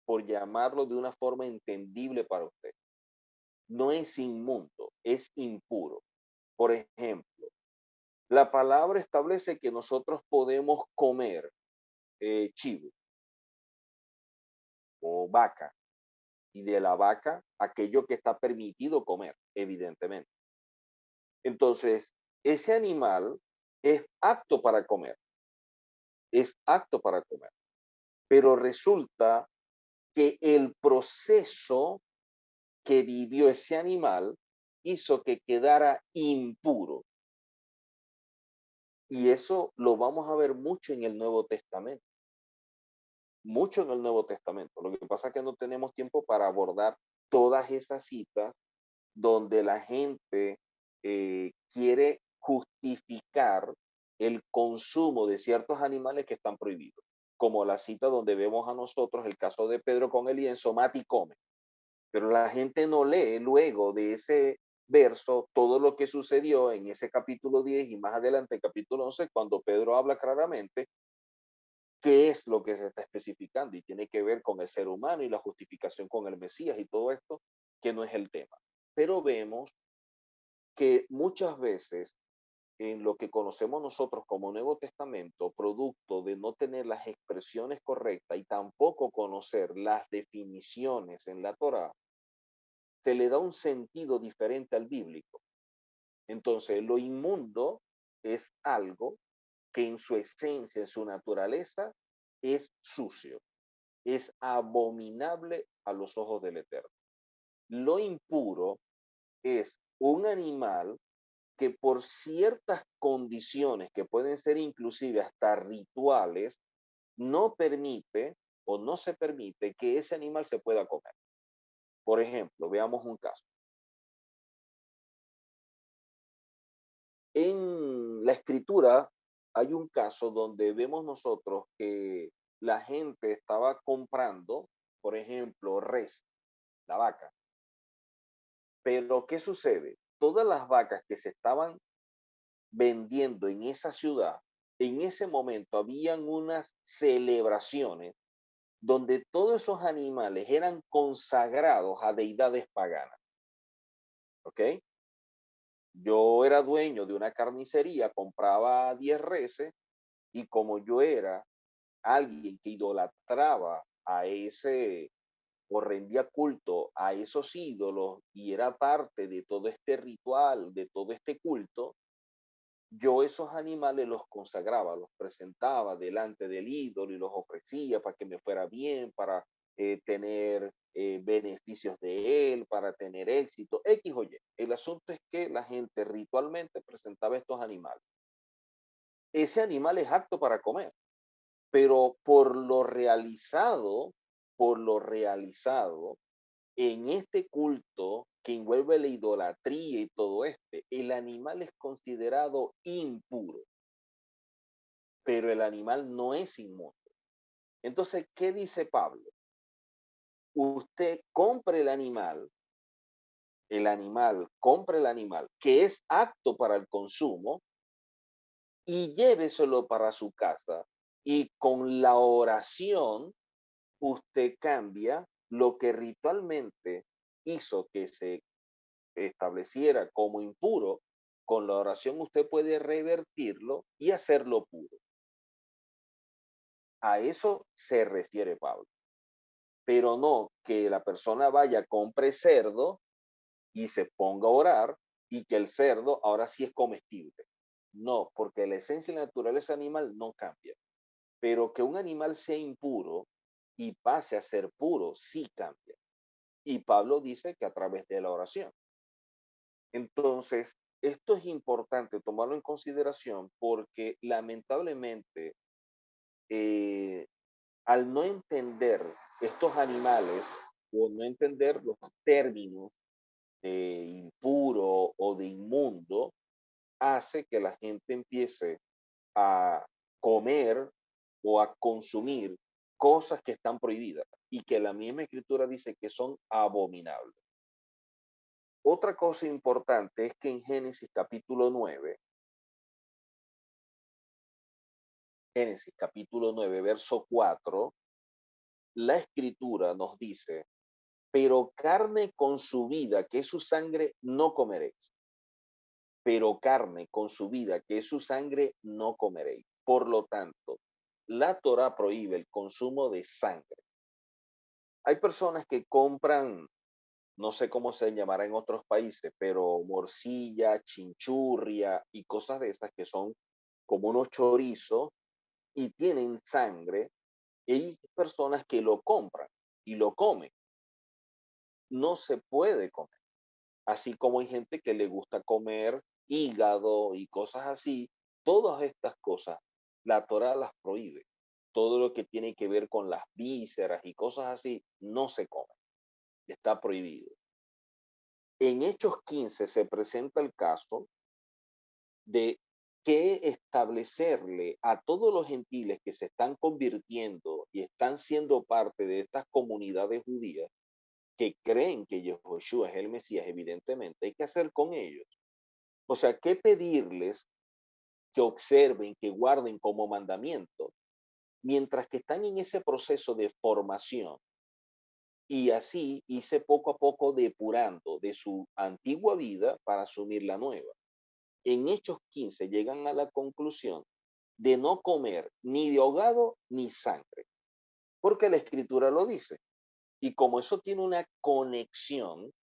por llamarlo de una forma entendible para usted. No es inmundo, es impuro. Por ejemplo, la palabra establece que nosotros podemos comer chivo o vaca, y de la vaca aquello que está permitido comer, evidentemente. Entonces, ese animal es apto para comer, es apto para comer, pero resulta que el proceso que vivió ese animal hizo que quedara impuro. Y eso lo vamos a ver mucho en el Nuevo Testamento, mucho en el Nuevo Testamento. Lo que pasa es que no tenemos tiempo para abordar todas esas citas donde la gente quiere justificar el consumo de ciertos animales que están prohibidos, como la cita donde vemos a nosotros el caso de Pedro con el lienzo, mata y come. Pero la gente no lee luego de ese verso todo lo que sucedió en ese capítulo 10 y más adelante el capítulo 11, cuando Pedro habla claramente qué es lo que se está especificando y tiene que ver con el ser humano y la justificación con el Mesías y todo esto, que no es el tema. Pero vemos que muchas veces en lo que conocemos nosotros como Nuevo Testamento, producto de no tener las expresiones correctas y tampoco conocer las definiciones en la Torá, se le da un sentido diferente al bíblico. Entonces, lo inmundo es algo que en su esencia, en su naturaleza, es sucio, es abominable a los ojos del Eterno. Lo impuro es un animal que por ciertas condiciones que pueden ser inclusive hasta rituales, no permite o no se permite que ese animal se pueda comer. Por ejemplo, veamos un caso. En la escritura hay un caso donde vemos nosotros que la gente estaba comprando, por ejemplo, res, la vaca. Pero ¿qué sucede? Todas las vacas que se estaban vendiendo en esa ciudad, en ese momento habían unas celebraciones donde todos esos animales eran consagrados a deidades paganas. ¿Ok? Yo era dueño de una carnicería, compraba 10 reses y como yo era alguien que idolatraba a ese o rendía culto a esos ídolos y era parte de todo este ritual, de todo este culto, yo esos animales los consagraba, los presentaba delante del ídolo y los ofrecía para que me fuera bien, para tener beneficios de él, para tener éxito, X o Y. El asunto es que la gente ritualmente presentaba estos animales. ese animal es apto para comer, pero por lo realizado en este culto que envuelve la idolatría y todo el animal es considerado impuro, pero el animal no es inmundo. Entonces, ¿qué dice Pablo? Usted compre el animal que es apto para el consumo y lléveselo para su casa. Y con la oración, usted cambia lo que ritualmente hizo que se estableciera como impuro. Con la oración usted puede revertirlo y hacerlo puro. A eso se refiere Pablo. Pero no que la persona vaya, compre cerdo y se ponga a orar y que el cerdo ahora sí es comestible. No, porque la esencia y la naturaleza animal no cambia. Pero que un animal sea impuro y pase a ser puro, sí cambia. Y Pablo dice que a través de la oración. Entonces, esto es importante tomarlo en consideración porque lamentablemente, eh, al no entender estos animales o no entender los términos de impuro o de inmundo, hace que la gente empiece a comer o a consumir cosas que están prohibidas y que la misma escritura dice que son abominables. Otra cosa importante es que en Génesis capítulo 9, verso 4, la escritura nos dice, pero carne con su vida, que es su sangre, no comeréis. Pero carne con su vida, que es su sangre, no comeréis. Por lo tanto, la Torá prohíbe el consumo de sangre. Hay personas que compran, no sé cómo se llamará en otros países, pero morcilla, chinchurria y cosas de esas que son como unos chorizos y tienen sangre. Y hay personas que lo compran y lo comen. No se puede comer. Así como hay gente que le gusta comer hígado y cosas así, todas estas cosas la Torá las prohíbe. Todo lo que tiene que ver con las vísceras y cosas así no se come, está prohibido. En Hechos 15 se presenta el caso de que establecerle a todos los gentiles que se están convirtiendo y están siendo parte de estas comunidades judías que creen que Yahushua es el Mesías, evidentemente, hay que hacer con ellos. O sea, ¿qué pedirles que observen, que guarden como mandamiento, mientras que están en ese proceso de formación? Y así hice poco a poco depurando de su antigua vida para asumir la nueva. En Hechos 15 llegan a la conclusión de no comer ni de ahogado ni sangre, porque la escritura lo dice. Y como eso tiene una conexión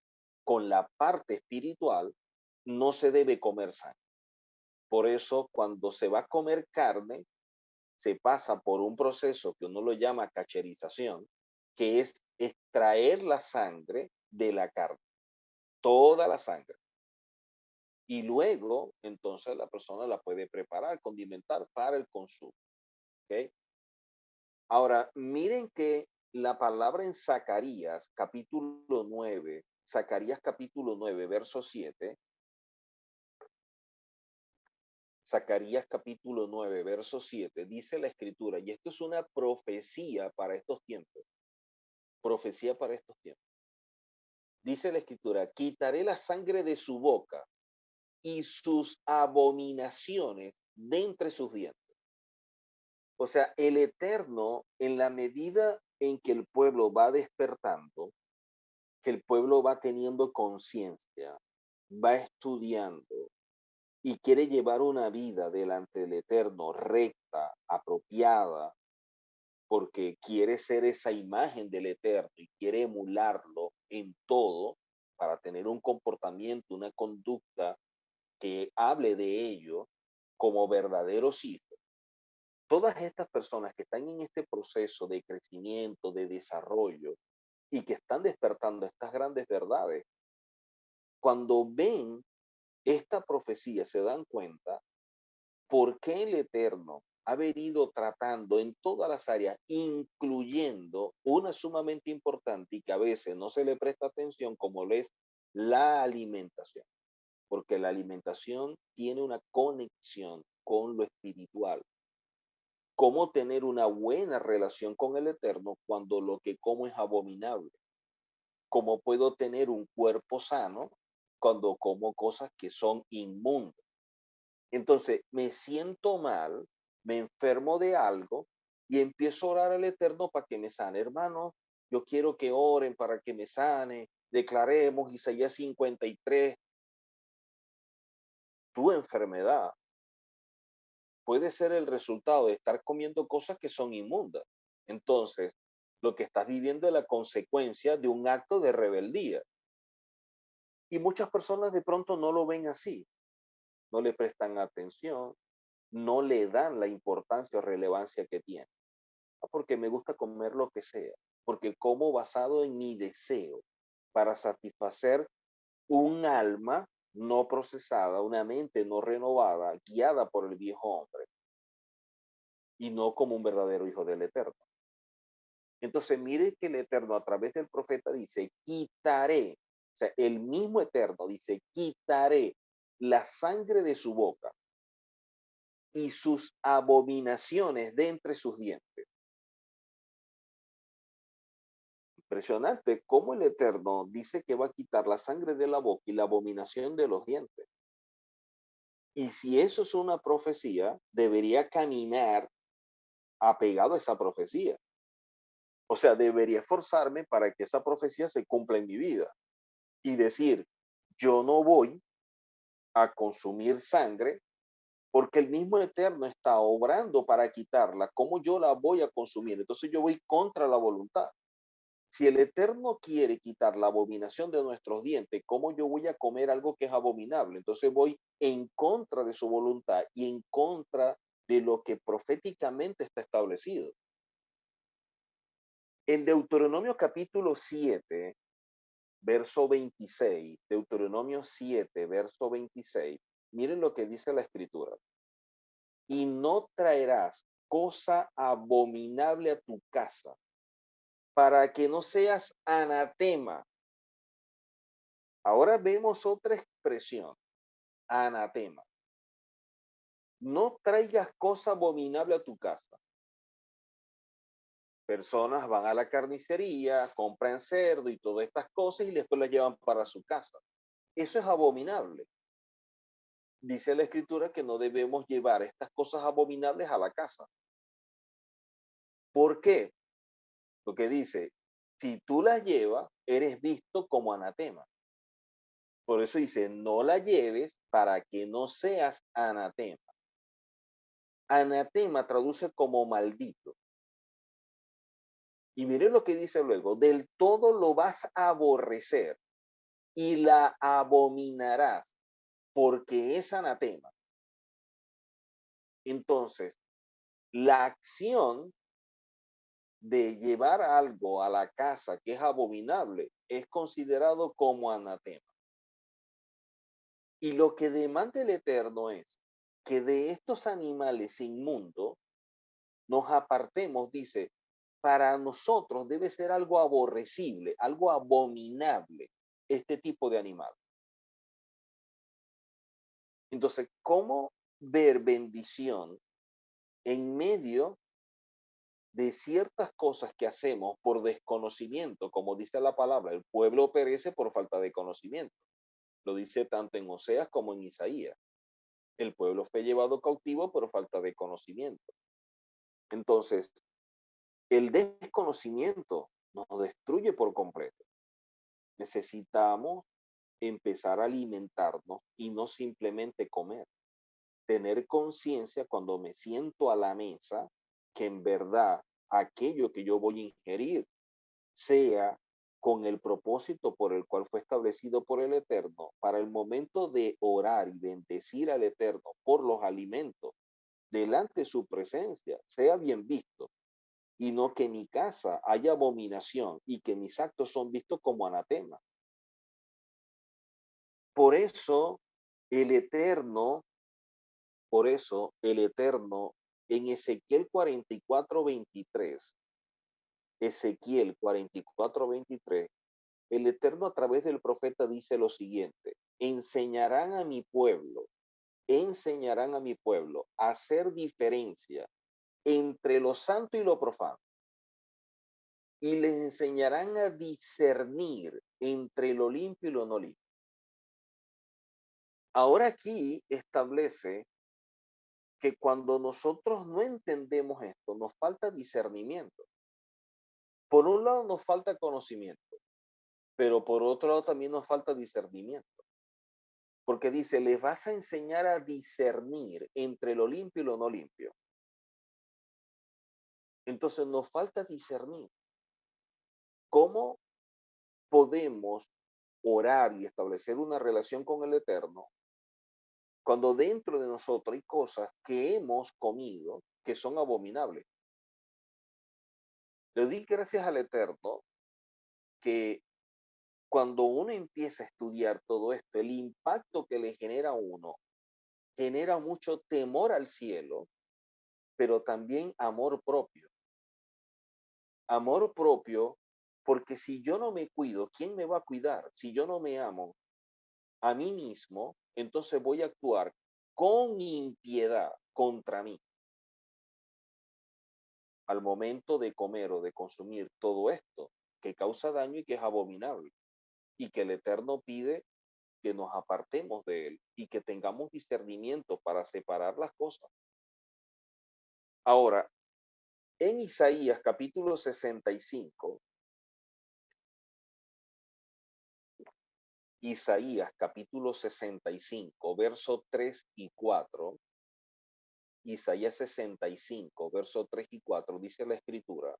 con la parte espiritual, no se debe comer sangre. Por eso, cuando se va a comer carne, se pasa por un proceso que uno lo llama cacherización, que es extraer la sangre de la carne, toda la sangre. Y luego, entonces, la persona la puede preparar, condimentar para el consumo. ¿Ok? Ahora, miren que la palabra en Zacarías capítulo 9, verso 7, Zacarías capítulo 9, verso 7, dice la escritura, y esto es una profecía para estos tiempos, profecía para estos tiempos. Dice la escritura, quitaré la sangre de su boca y sus abominaciones de entre sus dientes. O sea, el Eterno, en la medida en que el pueblo va despertando, que el pueblo va teniendo conciencia, va estudiando y quiere llevar una vida delante del Eterno recta, apropiada, porque quiere ser esa imagen del Eterno y quiere emularlo en todo para tener un comportamiento, una conducta que hable de ello como verdaderos hijos. Todas estas personas que están en este proceso de crecimiento, de desarrollo y que están despertando estas grandes verdades, cuando ven esta profecía se dan cuenta ¿por qué el Eterno ha venido tratando en todas las áreas, incluyendo una sumamente importante y que a veces no se le presta atención, como lo es la alimentación? Porque la alimentación tiene una conexión con lo espiritual. ¿Cómo tener una buena relación con el Eterno cuando lo que como es abominable? ¿Cómo puedo tener un cuerpo sano cuando como cosas que son inmundas? Entonces, me siento mal, me enfermo de algo y empiezo a orar al Eterno para que me sane. Hermanos, yo quiero que oren para que me sane. Declaremos Isaías 53, tu enfermedad puede ser el resultado de estar comiendo cosas que son inmundas. Entonces, lo que estás viviendo es la consecuencia de un acto de rebeldía. Y muchas personas de pronto no lo ven así, no le prestan atención, no le dan la importancia o relevancia que tiene. Porque me gusta comer lo que sea, porque como basado en mi deseo para satisfacer un alma no procesada, una mente no renovada, guiada por el viejo hombre, y no como un verdadero hijo del Eterno. Entonces, mire que el Eterno a través del profeta dice, quitaré, o sea, el mismo Eterno dice, quitaré la sangre de su boca y sus abominaciones de entre sus dientes. Impresionante cómo el Eterno dice que va a quitar la sangre de la boca y la abominación de los dientes. Y si eso es una profecía, debería caminar apegado a esa profecía. O sea, debería esforzarme para que esa profecía se cumpla en mi vida y decir, yo no voy a consumir sangre porque el mismo Eterno está obrando para quitarla. ¿Cómo yo la voy a consumir? Entonces yo voy contra la voluntad. Si el Eterno quiere quitar la abominación de nuestros dientes, ¿cómo yo voy a comer algo que es abominable? Entonces voy en contra de su voluntad y en contra de lo que proféticamente está establecido. En Deuteronomio capítulo 7, verso 26, Deuteronomio 7, verso 26, miren lo que dice la escritura. Y no traerás cosa abominable a tu casa, para que no seas anatema. Ahora vemos otra expresión, anatema. No traigas cosa abominable a tu casa. Personas van a la carnicería, compran cerdo y todas estas cosas y después las llevan para su casa. Eso es abominable. Dice la escritura que no debemos llevar estas cosas abominables a la casa. ¿Por qué? Porque dice, si tú las llevas, eres visto como anatema. Por eso dice, no la lleves para que no seas anatema. Anatema traduce como maldito. Y miren lo que dice luego, del todo lo vas a aborrecer y la abominarás porque es anatema. Entonces, la acción de llevar algo a la casa que es abominable es considerado como anatema. Y lo que demanda el Eterno es que de estos animales inmundos nos apartemos, dice, para nosotros debe ser algo aborrecible, algo abominable, este tipo de animal. Entonces, ¿cómo ver bendición en medio de ciertas cosas que hacemos por desconocimiento? Como dice la palabra, el pueblo perece por falta de conocimiento. Lo dice tanto en Oseas como en Isaías. El pueblo fue llevado cautivo por falta de conocimiento. Entonces, el desconocimiento nos destruye por completo. Necesitamos empezar a alimentarnos y no simplemente comer. Tener conciencia cuando me siento a la mesa que en verdad aquello que yo voy a ingerir sea con el propósito por el cual fue establecido por el Eterno, para el momento de orar y bendecir al Eterno por los alimentos delante de su presencia, sea bien visto, y no que en mi casa haya abominación y que mis actos son vistos como anatema. Por eso el Eterno Por eso el Eterno en Ezequiel 44:23, Ezequiel 44:23, el Eterno a través del profeta dice lo siguiente: enseñarán a mi pueblo a hacer diferencia entre lo santo y lo profano, y les enseñarán a discernir entre lo limpio y lo no limpio. Ahora aquí establece que cuando nosotros no entendemos esto, nos falta discernimiento. Por un lado nos falta conocimiento, pero por otro lado también nos falta discernimiento. Porque dice, les vas a enseñar a discernir entre lo limpio y lo no limpio. Entonces nos falta discernir. ¿Cómo podemos orar y establecer una relación con el Eterno cuando dentro de nosotros hay cosas que hemos comido que son abominables? Le di gracias al Eterno que cuando uno empieza a estudiar todo esto, el impacto que le genera a uno genera mucho temor al cielo, pero también amor propio. Amor propio, porque si yo no me cuido, ¿quién me va a cuidar? Si yo no me amo a mí mismo, entonces voy a actuar con impiedad contra mí al momento de comer o de consumir todo esto que causa daño y que es abominable y que el Eterno pide que nos apartemos de él y que tengamos discernimiento para separar las cosas. Ahora, en Isaías capítulo 65, Isaías capítulo 65, verso 3 y 4, Isaías 65, verso 3 y 4, dice la escritura: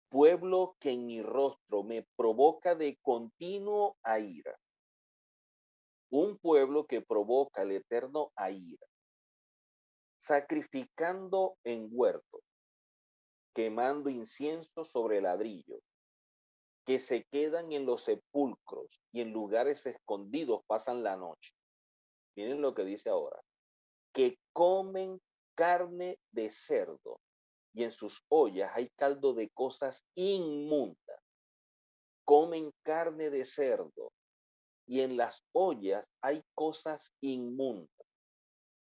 pueblo que en mi rostro me provoca de continuo a ira, un pueblo que provoca el Eterno a ira, sacrificando en huerto, quemando incienso sobre ladrillo, que se quedan en los sepulcros y en lugares escondidos pasan la noche. Miren lo que dice ahora: que comen carne de cerdo y en sus ollas hay caldo de cosas inmundas. Comen carne de cerdo y en las ollas hay cosas inmundas.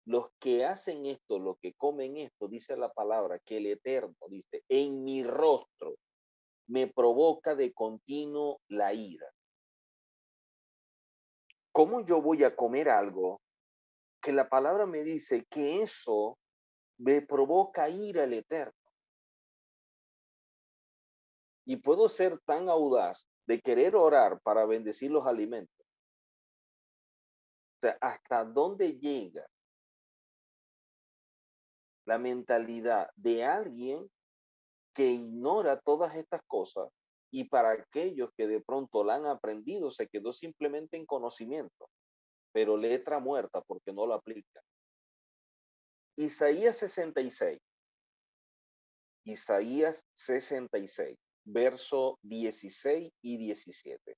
Los que hacen esto, los que comen esto, dice la palabra, que el Eterno dice, en mi rostro me provoca de continuo la ira. ¿Cómo yo voy a comer algo que la palabra me dice que eso me provoca ira el Eterno? Y puedo ser tan audaz de querer orar para bendecir los alimentos. O sea, ¿hasta dónde llega la mentalidad de alguien que ignora todas estas cosas y para aquellos que de pronto la han aprendido se quedó simplemente en conocimiento, pero letra muerta porque no lo aplica? Isaías 66, Isaías 66, verso 16 y 17.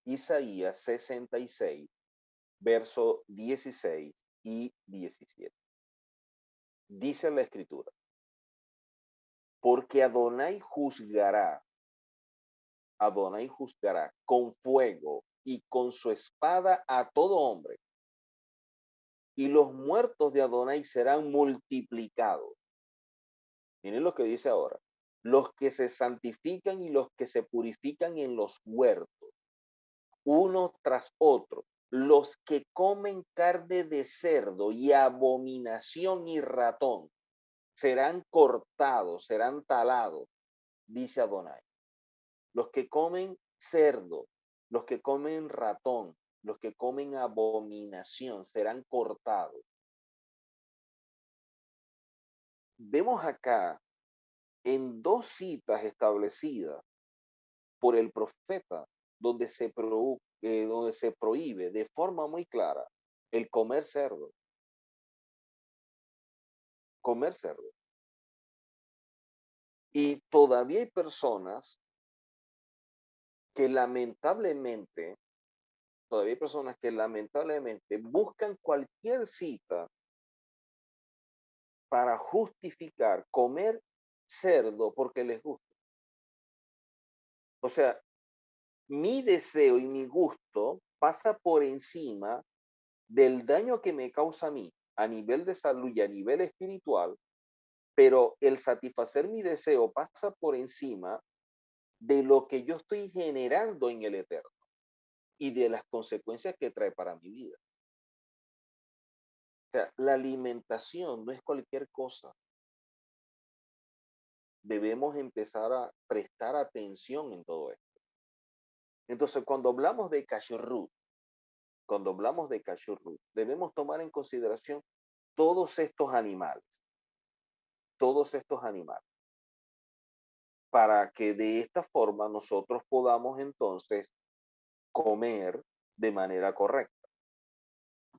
Isaías 66, verso 16 y 17. Dice la escritura: porque Adonai juzgará con fuego y con su espada a todo hombre, y los muertos de Adonai serán multiplicados. Miren lo que dice ahora: los que se santifican y los que se purifican en los huertos, uno tras otro, los que comen carne de cerdo y abominación y ratón, serán cortados, serán talados, dice Adonai. Los que comen cerdo, los que comen ratón, los que comen abominación, serán cortados. Vemos acá en dos citas establecidas por el profeta donde se prohíbe de forma muy clara el comer cerdo. Comer cerdo. Y todavía hay personas que lamentablemente buscan cualquier cita para justificar comer cerdo porque les gusta. O sea, mi deseo y mi gusto pasa por encima del daño que me causa a mí a nivel de salud y a nivel espiritual, pero el satisfacer mi deseo pasa por encima de lo que yo estoy generando en el eterno y de las consecuencias que trae para mi vida. O sea, la alimentación no es cualquier cosa. Debemos empezar a prestar atención en todo esto. Entonces, cuando hablamos de kashrut, debemos tomar en consideración todos estos animales, todos estos animales, para que de esta forma nosotros podamos entonces comer de manera correcta.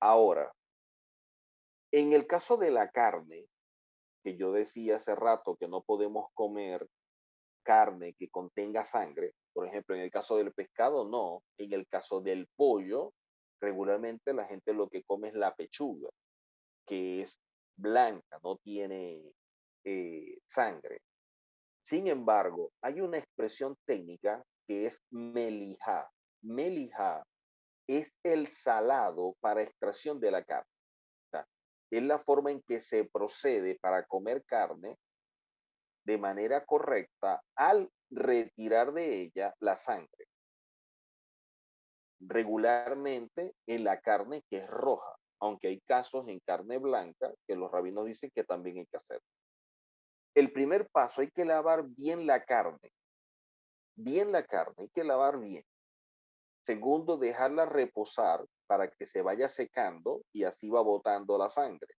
Ahora, en el caso de la carne, que yo decía hace rato que no podemos comer carne que contenga sangre, por ejemplo, en el caso del pescado no, en el caso del pollo, regularmente la gente lo que come es la pechuga, que es blanca, no tiene sangre. Sin embargo, hay una expresión técnica que es melijá. Melijá es el salado para extracción de la carne. O sea, es la forma en que se procede para comer carne de manera correcta al retirar de ella la sangre, regularmente en la carne que es roja, aunque hay casos en carne blanca que los rabinos dicen que también hay que hacer. El primer paso, hay que lavar bien la carne, hay que lavar bien. Segundo, dejarla reposar para que se vaya secando y así va botando la sangre.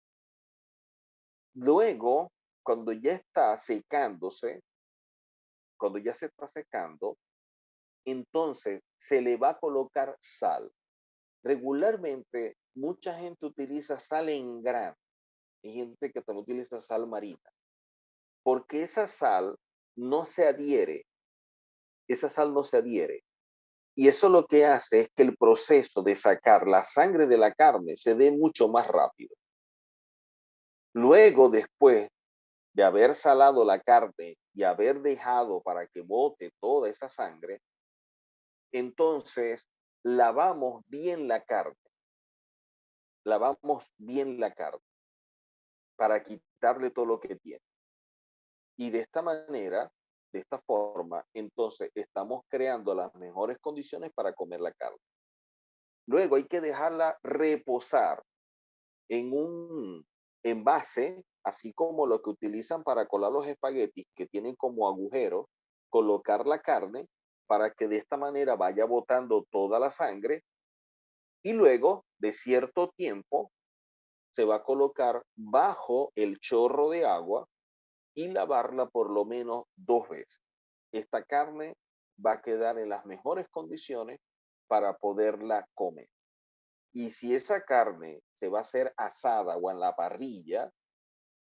Luego, cuando ya está secándose, cuando ya se está secando, entonces se le va a colocar sal. Regularmente, mucha gente utiliza sal en grano. Hay gente que también utiliza sal marina, porque esa sal no se adhiere. Y eso lo que hace es que el proceso de sacar la sangre de la carne se dé mucho más rápido. Luego, después de haber salado la carne y haber dejado para que bote toda esa sangre, entonces lavamos bien la carne, lavamos bien la carne para quitarle todo lo que tiene. Y de esta manera, de esta forma, entonces estamos creando las mejores condiciones para comer la carne. Luego hay que dejarla reposar en un envase, así como lo que utilizan para colar los espaguetis, que tienen como agujeros, colocar la carne para que de esta manera vaya botando toda la sangre y luego de cierto tiempo se va a colocar bajo el chorro de agua y lavarla por lo menos 2 veces. Esta carne va a quedar en las mejores condiciones para poderla comer. Y si esa carne se va a hacer asada o en la parrilla,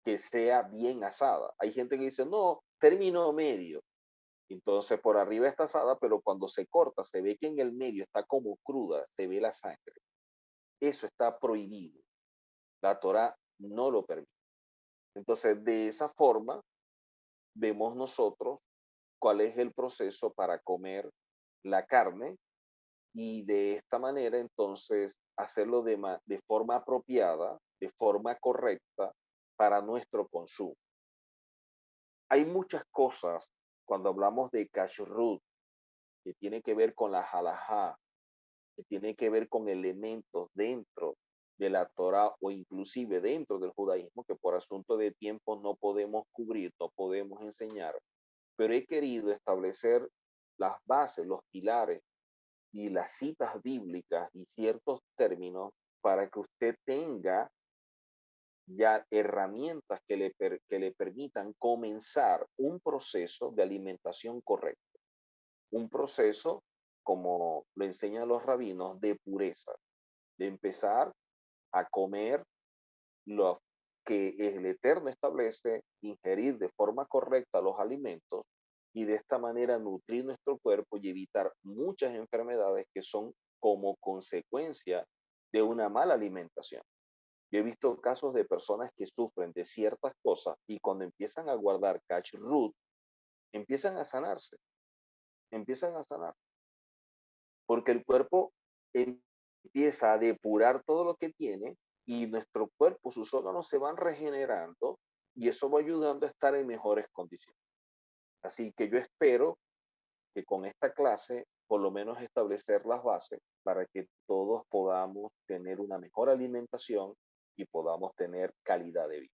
que sea bien asada. Hay gente que dice, no, término medio. Entonces por arriba está asada, pero cuando se corta se ve que en el medio está como cruda, se ve la sangre. Eso está prohibido. La Torah no lo permite. Entonces de esa forma vemos nosotros cuál es el proceso para comer la carne y de esta manera entonces hacerlo de forma apropiada, de forma correcta para nuestro consumo. Hay muchas cosas cuando hablamos de kashrut que tiene que ver con la halajá, que tiene que ver con elementos dentro de la Torah o inclusive dentro del judaísmo que por asunto de tiempo no podemos cubrir, no podemos enseñar, pero he querido establecer las bases, los pilares y las citas bíblicas y ciertos términos para que usted tenga ya herramientas que le permitan comenzar un proceso de alimentación correcta, un proceso, como lo enseñan los rabinos, de pureza, de empezar a comer lo que el Eterno establece, ingerir de forma correcta los alimentos y de esta manera nutrir nuestro cuerpo y evitar muchas enfermedades que son como consecuencia de una mala alimentación. Yo he visto casos de personas que sufren de ciertas cosas y cuando empiezan a guardar cash root, empiezan a sanarse, empiezan a sanar, porque el cuerpo empieza a depurar todo lo que tiene y nuestro cuerpo, sus órganos se van regenerando y eso va ayudando a estar en mejores condiciones. Así que yo espero que con esta clase por lo menos establecer las bases para que todos podamos tener una mejor alimentación y podamos tener calidad de vida.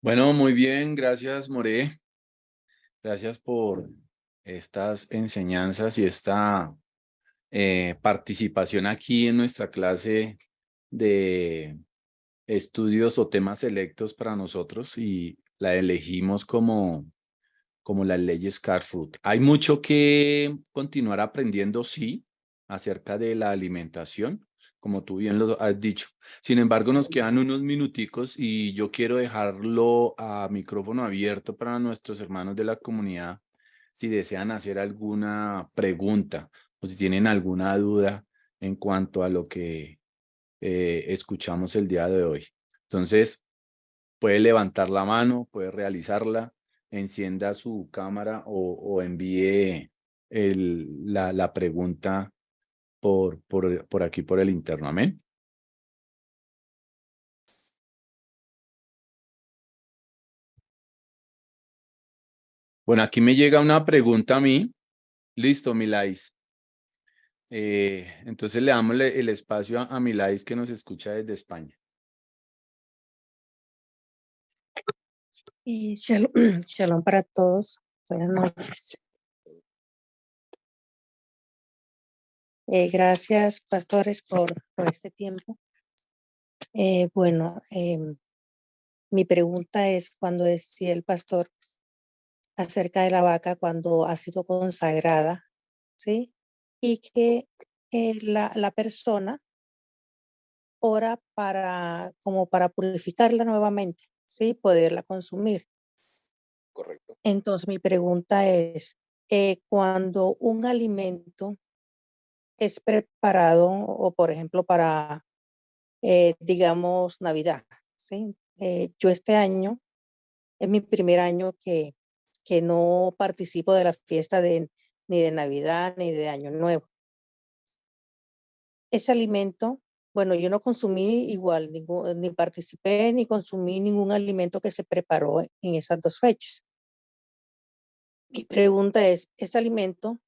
Bueno, muy bien, gracias, More. Gracias por estas enseñanzas y esta participación aquí en nuestra clase de estudios o temas selectos para nosotros y la elegimos como las leyes Cartwright. Hay mucho que continuar aprendiendo, sí, acerca de la alimentación, como tú bien lo has dicho. Sin embargo, nos quedan unos minuticos y yo quiero dejarlo a micrófono abierto para nuestros hermanos de la comunidad si desean hacer alguna pregunta o si tienen alguna duda en cuanto a lo que escuchamos el día de hoy. Entonces, puede levantar la mano, puede realizarla, encienda su cámara o envíe la pregunta por aquí, por el interno. Amén. Bueno, aquí me llega una pregunta a mí. Listo, Milais. Entonces le damos el espacio a Milais que nos escucha desde España. Y shalom, shalom para todos. Buenas noches. Gracias, pastores, por este tiempo. Bueno, mi pregunta es cuando decía el pastor acerca de la vaca cuando ha sido consagrada, ¿sí? Y que la persona ora como para purificarla nuevamente, ¿sí? Poderla consumir. Correcto. Entonces, mi pregunta es, cuando un alimento es preparado, o por ejemplo, para, digamos, Navidad, ¿sí? Yo este año es mi primer año que no participo de la fiesta ni de Navidad ni de Año Nuevo. Ese alimento, bueno, yo no consumí igual, ni participé ni consumí ningún alimento que se preparó en esas 2 fechas. Mi pregunta es, ¿ese alimento,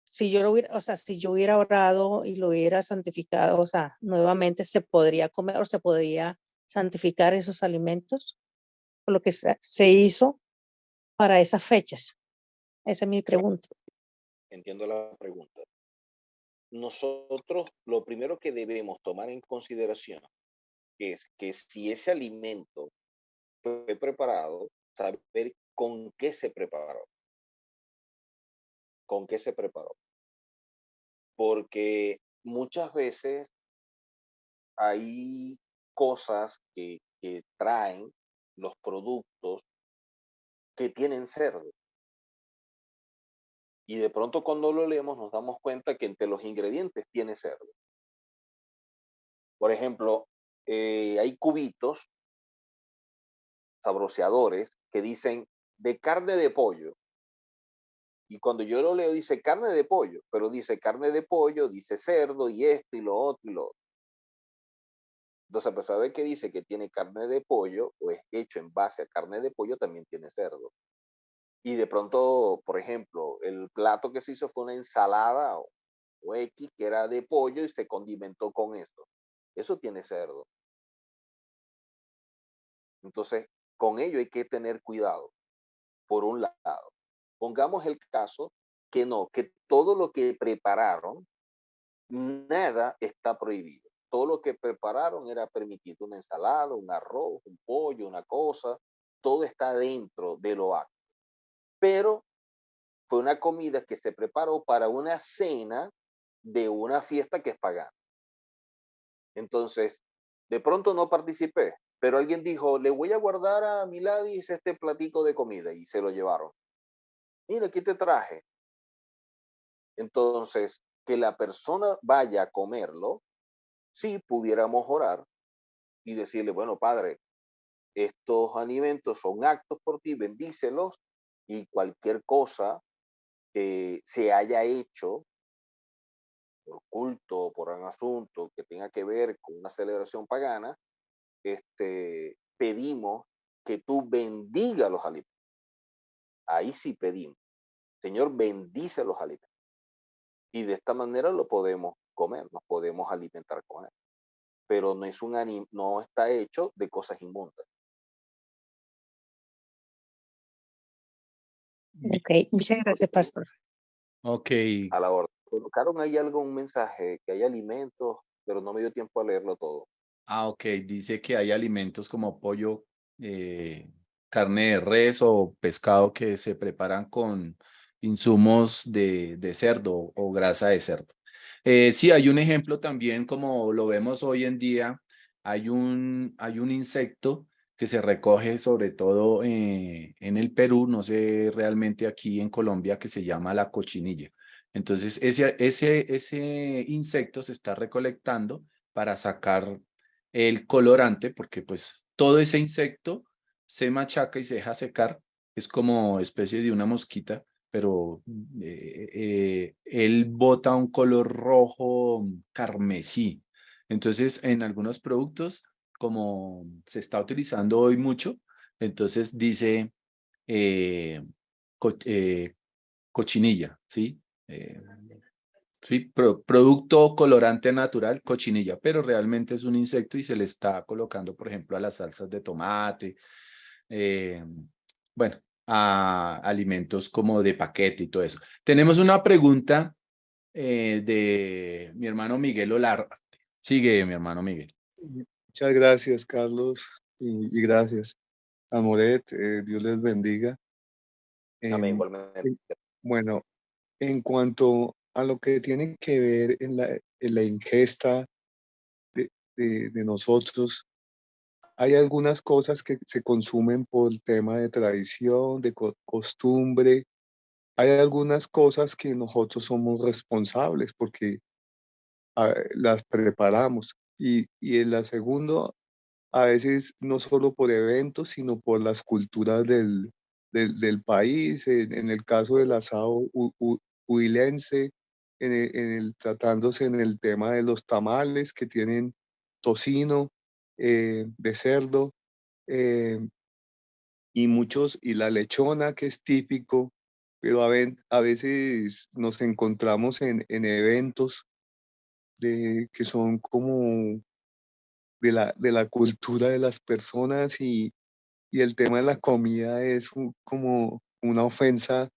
si yo lo hubiera, o sea, si yo hubiera orado y lo hubiera santificado, o sea, nuevamente se podría comer o se podría santificar esos alimentos, por lo que se hizo para esas fechas? Esa es mi pregunta. Entiendo la pregunta. Nosotros lo primero que debemos tomar en consideración es que si ese alimento fue preparado, saber con qué se preparó, con qué se preparó. Porque muchas veces hay cosas que traen los productos que tienen cerdo. Y de pronto cuando lo leemos nos damos cuenta que entre los ingredientes tiene cerdo. Por ejemplo, hay cubitos sabroseadores que dicen de carne de pollo. Y cuando yo lo leo dice carne de pollo, pero dice carne de pollo, dice cerdo y esto y lo otro y lo otro. Entonces, a pesar de que dice que tiene carne de pollo o es hecho en base a carne de pollo, también tiene cerdo. Y de pronto, por ejemplo, el plato que se hizo fue una ensalada o X que era de pollo y se condimentó con eso. Eso tiene cerdo. Entonces, con ello hay que tener cuidado, por un lado. Pongamos el caso que no, que todo lo que prepararon, nada está prohibido. Todo lo que prepararon era permitido, una ensalada, un arroz, un pollo, una cosa, todo está dentro de lo apto. Pero fue una comida que se preparó para una cena de una fiesta que es pagana. Entonces, de pronto no participé, pero alguien dijo, le voy a guardar a Miladis este platico de comida y se lo llevaron. Mira, aquí te traje. Entonces, que la persona vaya a comerlo sí pudiéramos orar y decirle, bueno, Padre, estos alimentos son actos por ti, bendícelos y cualquier cosa que se haya hecho por culto, por un asunto que tenga que ver con una celebración pagana, pedimos que tú bendiga los alimentos. Ahí sí pedimos, Señor, bendice los alimentos. Y de esta manera lo podemos comer, nos podemos alimentar con él. Pero no, no está hecho de cosas inmundas. Ok, muchas gracias, pastor. Ok. A la orden. Colocaron ahí un mensaje, que hay alimentos, pero no me dio tiempo a leerlo todo. Ok, dice que hay alimentos como pollo, carne de res o pescado que se preparan con insumos de cerdo o grasa de cerdo. Sí, hay un ejemplo también, como lo vemos hoy en día, hay un insecto que se recoge sobre todo en el Perú, no sé realmente aquí en Colombia, que se llama la cochinilla. Entonces, ese insecto se está recolectando para sacar el colorante, porque pues todo ese insecto se machaca y se deja secar, es como especie de una mosquita, pero él bota un color rojo carmesí. Entonces, en algunos productos, como se está utilizando hoy mucho, entonces dice eh, co- cochinilla, ¿sí? Sí, producto colorante natural, cochinilla, pero realmente es un insecto y se le está colocando, por ejemplo, a las salsas de tomate, eh, bueno, a alimentos como de paquete y todo eso. Tenemos una pregunta de mi hermano Miguel Olarte. Sigue, mi hermano Miguel. Muchas gracias, Carlos, y gracias, Amoret. Dios les bendiga. Amén, Em, igualmente. en- bueno, en cuanto a lo que tiene que ver en la ingesta de, de nosotros, hay algunas cosas que se consumen por tema de tradición, de costumbre. Hay algunas cosas que nosotros somos responsables porque las preparamos. Y en la segunda, a veces no solo por eventos, sino por las culturas del país, en el caso del asado huilense, tratándose en el tema de los tamales que tienen tocino de cerdo, eh, y la lechona que es típico, pero a veces nos encontramos en eventos que son como de la cultura de las personas, y el tema de la comida es como una ofensa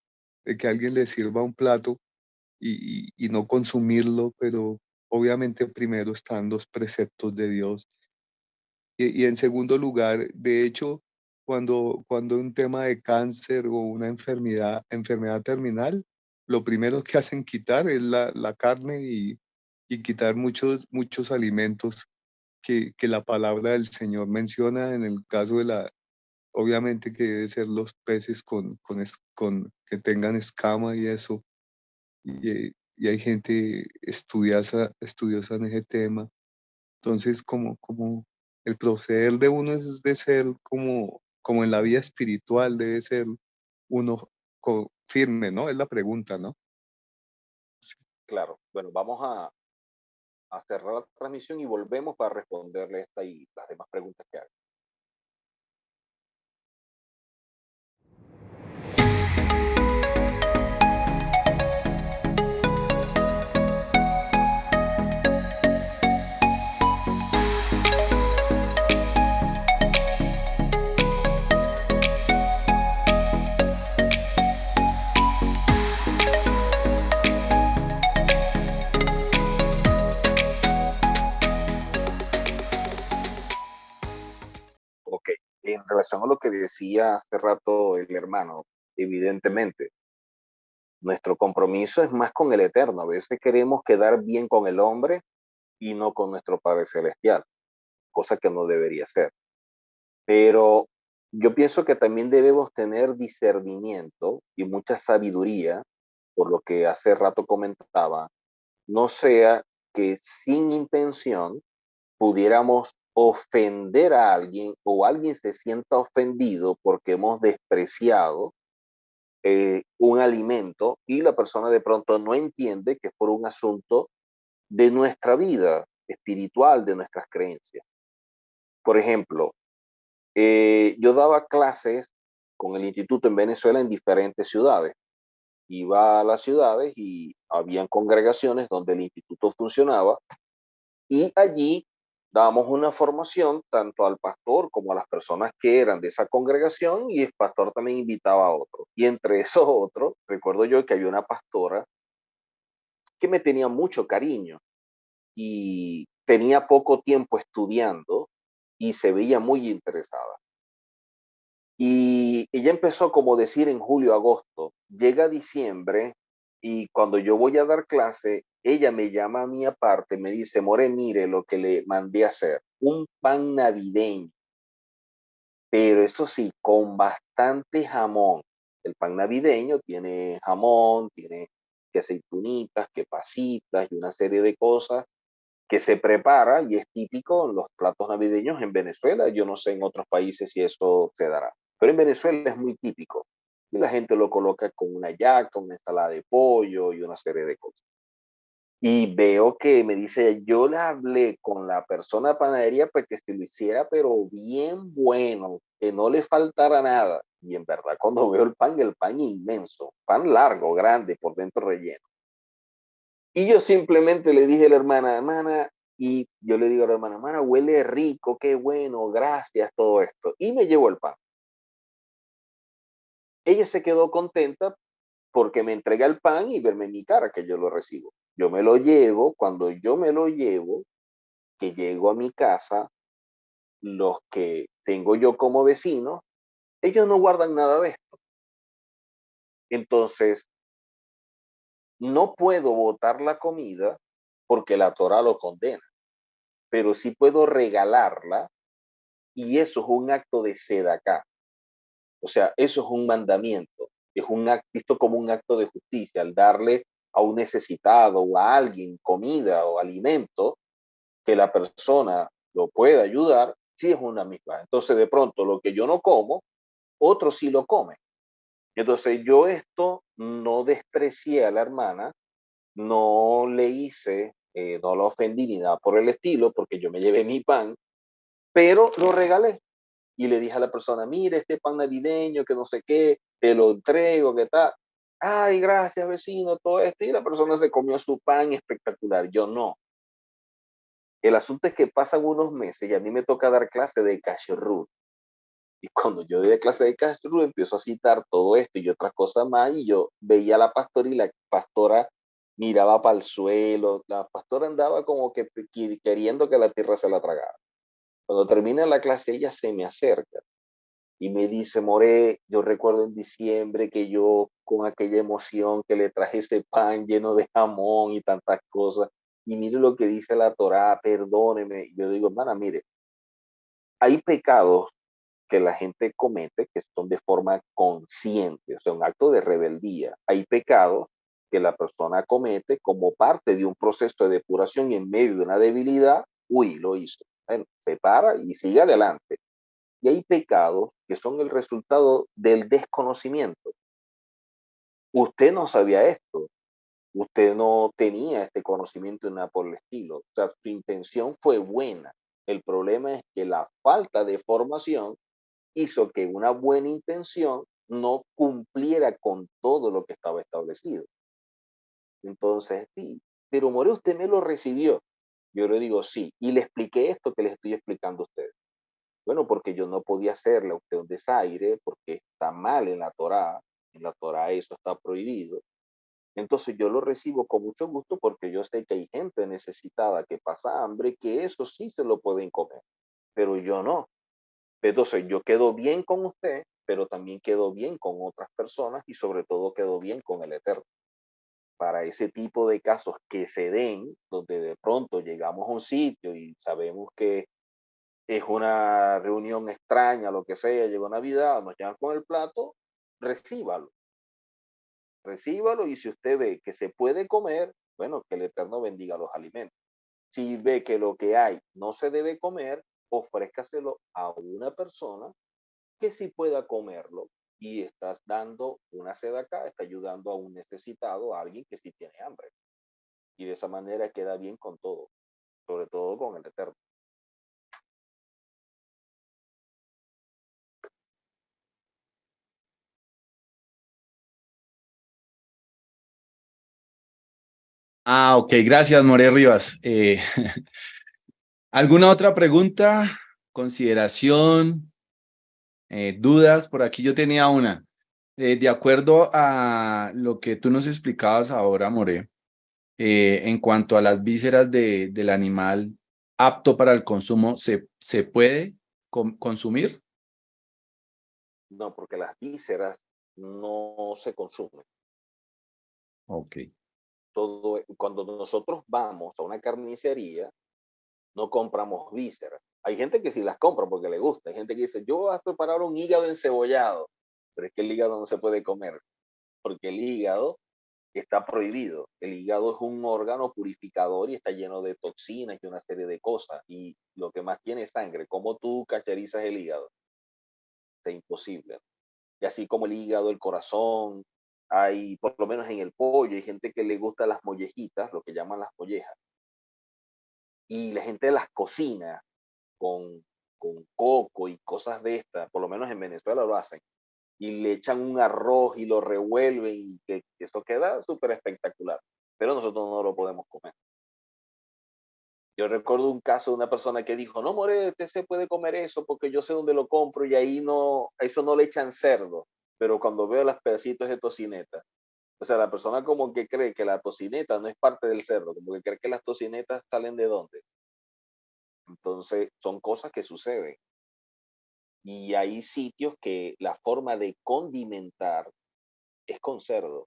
de que alguien le sirva un plato y no consumirlo, pero obviamente primero están los preceptos de Dios. Y en segundo lugar, de hecho, cuando un tema de cáncer o una enfermedad terminal, lo primero que hacen quitar es la carne y quitar muchos alimentos que la palabra del Señor menciona. En el caso de obviamente que debe ser los peces que tengan escama y eso, y hay gente estudiosa en ese tema. Entonces, como el proceder de uno es de ser como en la vida espiritual, debe ser uno firme, ¿no? Es la pregunta, ¿no? Claro. Bueno, vamos a cerrar la transmisión y volvemos para responderle esta y las demás preguntas que hay. Ok. En relación a lo que decía hace rato el hermano, evidentemente, nuestro compromiso es más con el Eterno. A veces queremos quedar bien con el hombre y no con nuestro Padre Celestial, cosa que no debería ser. Pero yo pienso que también debemos tener discernimiento y mucha sabiduría, por lo que hace rato comentaba, no sea que sin intención pudiéramos ofender a alguien o alguien se sienta ofendido porque hemos despreciado un alimento y la persona de pronto no entiende que es por un asunto de nuestra vida espiritual, de nuestras creencias. Por ejemplo, yo daba clases con el instituto en Venezuela en diferentes ciudades. Iba a las ciudades y habían congregaciones donde el instituto funcionaba y allí dábamos una formación tanto al pastor como a las personas que eran de esa congregación y el pastor también invitaba a otros. Y entre esos otros, recuerdo yo que había una pastora que me tenía mucho cariño y tenía poco tiempo estudiando y se veía muy interesada. Y ella empezó como decir en julio, agosto, llega diciembre y cuando yo voy a dar clase, ella me llama a mí aparte, me dice, More, mire lo que le mandé a hacer, un pan navideño, pero eso sí, con bastante jamón. El pan navideño tiene jamón, tiene que aceitunitas, que pasitas y una serie de cosas que se prepara y es típico en los platos navideños en Venezuela. Yo no sé en otros países si eso se dará, pero en Venezuela es muy típico. Y la gente lo coloca con una yaca, una ensalada de pollo y una serie de cosas. Y veo que me dice, yo le hablé con la persona de panadería para que se lo hiciera, pero bien bueno, que no le faltara nada. Y en verdad, cuando veo el pan inmenso, pan largo, grande, por dentro relleno. Y yo simplemente le dije a la hermana, hermana, y yo le digo a la hermana, hermana, huele rico, qué bueno, gracias, todo esto. Y me llevó el pan. Ella se quedó contenta porque me entrega el pan y verme en mi cara que yo lo recibo. Yo me lo llevo, cuando yo me lo llevo, que llego a mi casa, los que tengo yo como vecinos, ellos no guardan nada de esto. Entonces, no puedo botar la comida porque la Torah lo condena, pero sí puedo regalarla y eso es un acto de sedacá. O sea, eso es un mandamiento, es un acto, visto como un acto de justicia, al darle a un necesitado o a alguien comida o alimento, que la persona lo pueda ayudar, sí es una misma. Entonces, de pronto, lo que yo no como, otro sí lo come. Entonces, yo esto no desprecié a la hermana, no le hice, no la ofendí ni nada por el estilo, porque yo me llevé mi pan, pero lo regalé. Y le dije a la persona, mire, este pan navideño, que no sé qué, te lo entrego, qué tal. Ay, gracias, vecino, todo esto. Y la persona se comió su pan espectacular. Yo no. El asunto es que pasan unos meses y a mí me toca dar clase de kashrut. Y cuando yo doy clase de kashrut, empiezo a citar todo esto y otras cosas más. Y yo veía a la pastora y la pastora miraba para el suelo. La pastora andaba como que queriendo que la tierra se la tragara. Cuando termina la clase, ella se me acerca y me dice, More, yo recuerdo en diciembre que yo con aquella emoción que le traje ese pan lleno de jamón y tantas cosas, y mire lo que dice la Torá, perdóneme. Yo digo, hermana, mire, hay pecados que la gente comete que son de forma consciente, o sea, un acto de rebeldía. Hay pecados que la persona comete como parte de un proceso de depuración y en medio de una debilidad, uy, lo hizo. Bueno, se para y sigue adelante. Y hay pecados que son el resultado del desconocimiento. Usted no sabía esto, usted no tenía este conocimiento ni nada por el estilo. O sea, su intención fue buena. El problema es que la falta de formación hizo que una buena intención no cumpliera con todo lo que estaba establecido. Entonces, sí, pero More, usted me lo recibió. Yo le digo, sí, y le expliqué esto que les estoy explicando a ustedes. Bueno, porque yo no podía hacerle a usted un desaire, porque está mal en la Torá eso está prohibido. Entonces yo lo recibo con mucho gusto porque yo sé que hay gente necesitada que pasa hambre, que eso sí se lo pueden comer, pero yo no. Entonces yo quedo bien con usted, pero también quedo bien con otras personas y sobre todo quedo bien con el Eterno. Para ese tipo de casos que se den, donde de pronto llegamos a un sitio y sabemos que es una reunión extraña, lo que sea, llegó Navidad, nos llaman con el plato, recíbalo, recíbalo y si usted ve que se puede comer, bueno, que el Eterno bendiga los alimentos. Si ve que lo que hay no se debe comer, ofrézcaselo a una persona que sí pueda comerlo y estás dando una acá, está ayudando a un necesitado, a alguien que sí tiene hambre. Y de esa manera queda bien con todo, sobre todo con el Eterno. Ah, ok, gracias, More Rivas. ¿Alguna otra pregunta, consideración, dudas? Por aquí yo tenía una. De acuerdo a lo que tú nos explicabas ahora, More, en cuanto a las vísceras del animal apto para el consumo, ¿se puede consumir? No, porque las vísceras no se consumen. Ok. Cuando nosotros vamos a una carnicería, no compramos vísceras. Hay gente que sí las compra porque le gusta. Hay gente que dice, yo voy a preparar un hígado encebollado, pero es que el hígado no se puede comer, porque el hígado está prohibido. El hígado es un órgano purificador y está lleno de toxinas y una serie de cosas. Y lo que más tiene es sangre. ¿Cómo tú cacherizas el hígado? Es imposible. Y así como el hígado, el corazón, hay, por lo menos en el pollo, hay gente que le gusta las mollejitas, lo que llaman las mollejas. Y la gente las cocina con, con coco y cosas de estas, por lo menos en Venezuela lo hacen, y le echan un arroz y lo revuelven y que eso queda súper espectacular, pero nosotros no lo podemos comer. Yo recuerdo un caso de una persona que dijo, no, more, usted se puede comer eso porque yo sé dónde lo compro y ahí no, a eso no le echan cerdo, pero cuando veo los pedacitos de tocineta, o sea, la persona como que cree que la tocineta no es parte del cerdo, como que cree que las tocinetas salen de dónde. Entonces, son cosas que suceden. Y hay sitios que la forma de condimentar es con cerdo.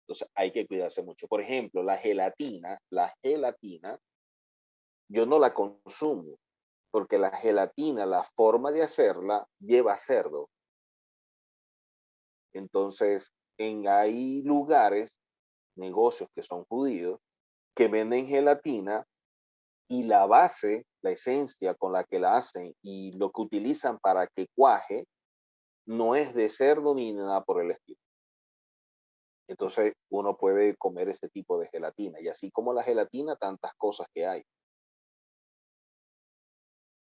Entonces hay que cuidarse mucho. Por ejemplo, la gelatina, yo no la consumo porque la gelatina, la forma de hacerla lleva cerdo. Entonces, hay lugares, negocios que son judíos, que venden gelatina y la base, la esencia con la que la hacen y lo que utilizan para que cuaje, no es de cerdo ni nada por el estilo. Entonces uno puede comer ese tipo de gelatina. Y así como la gelatina, tantas cosas que hay.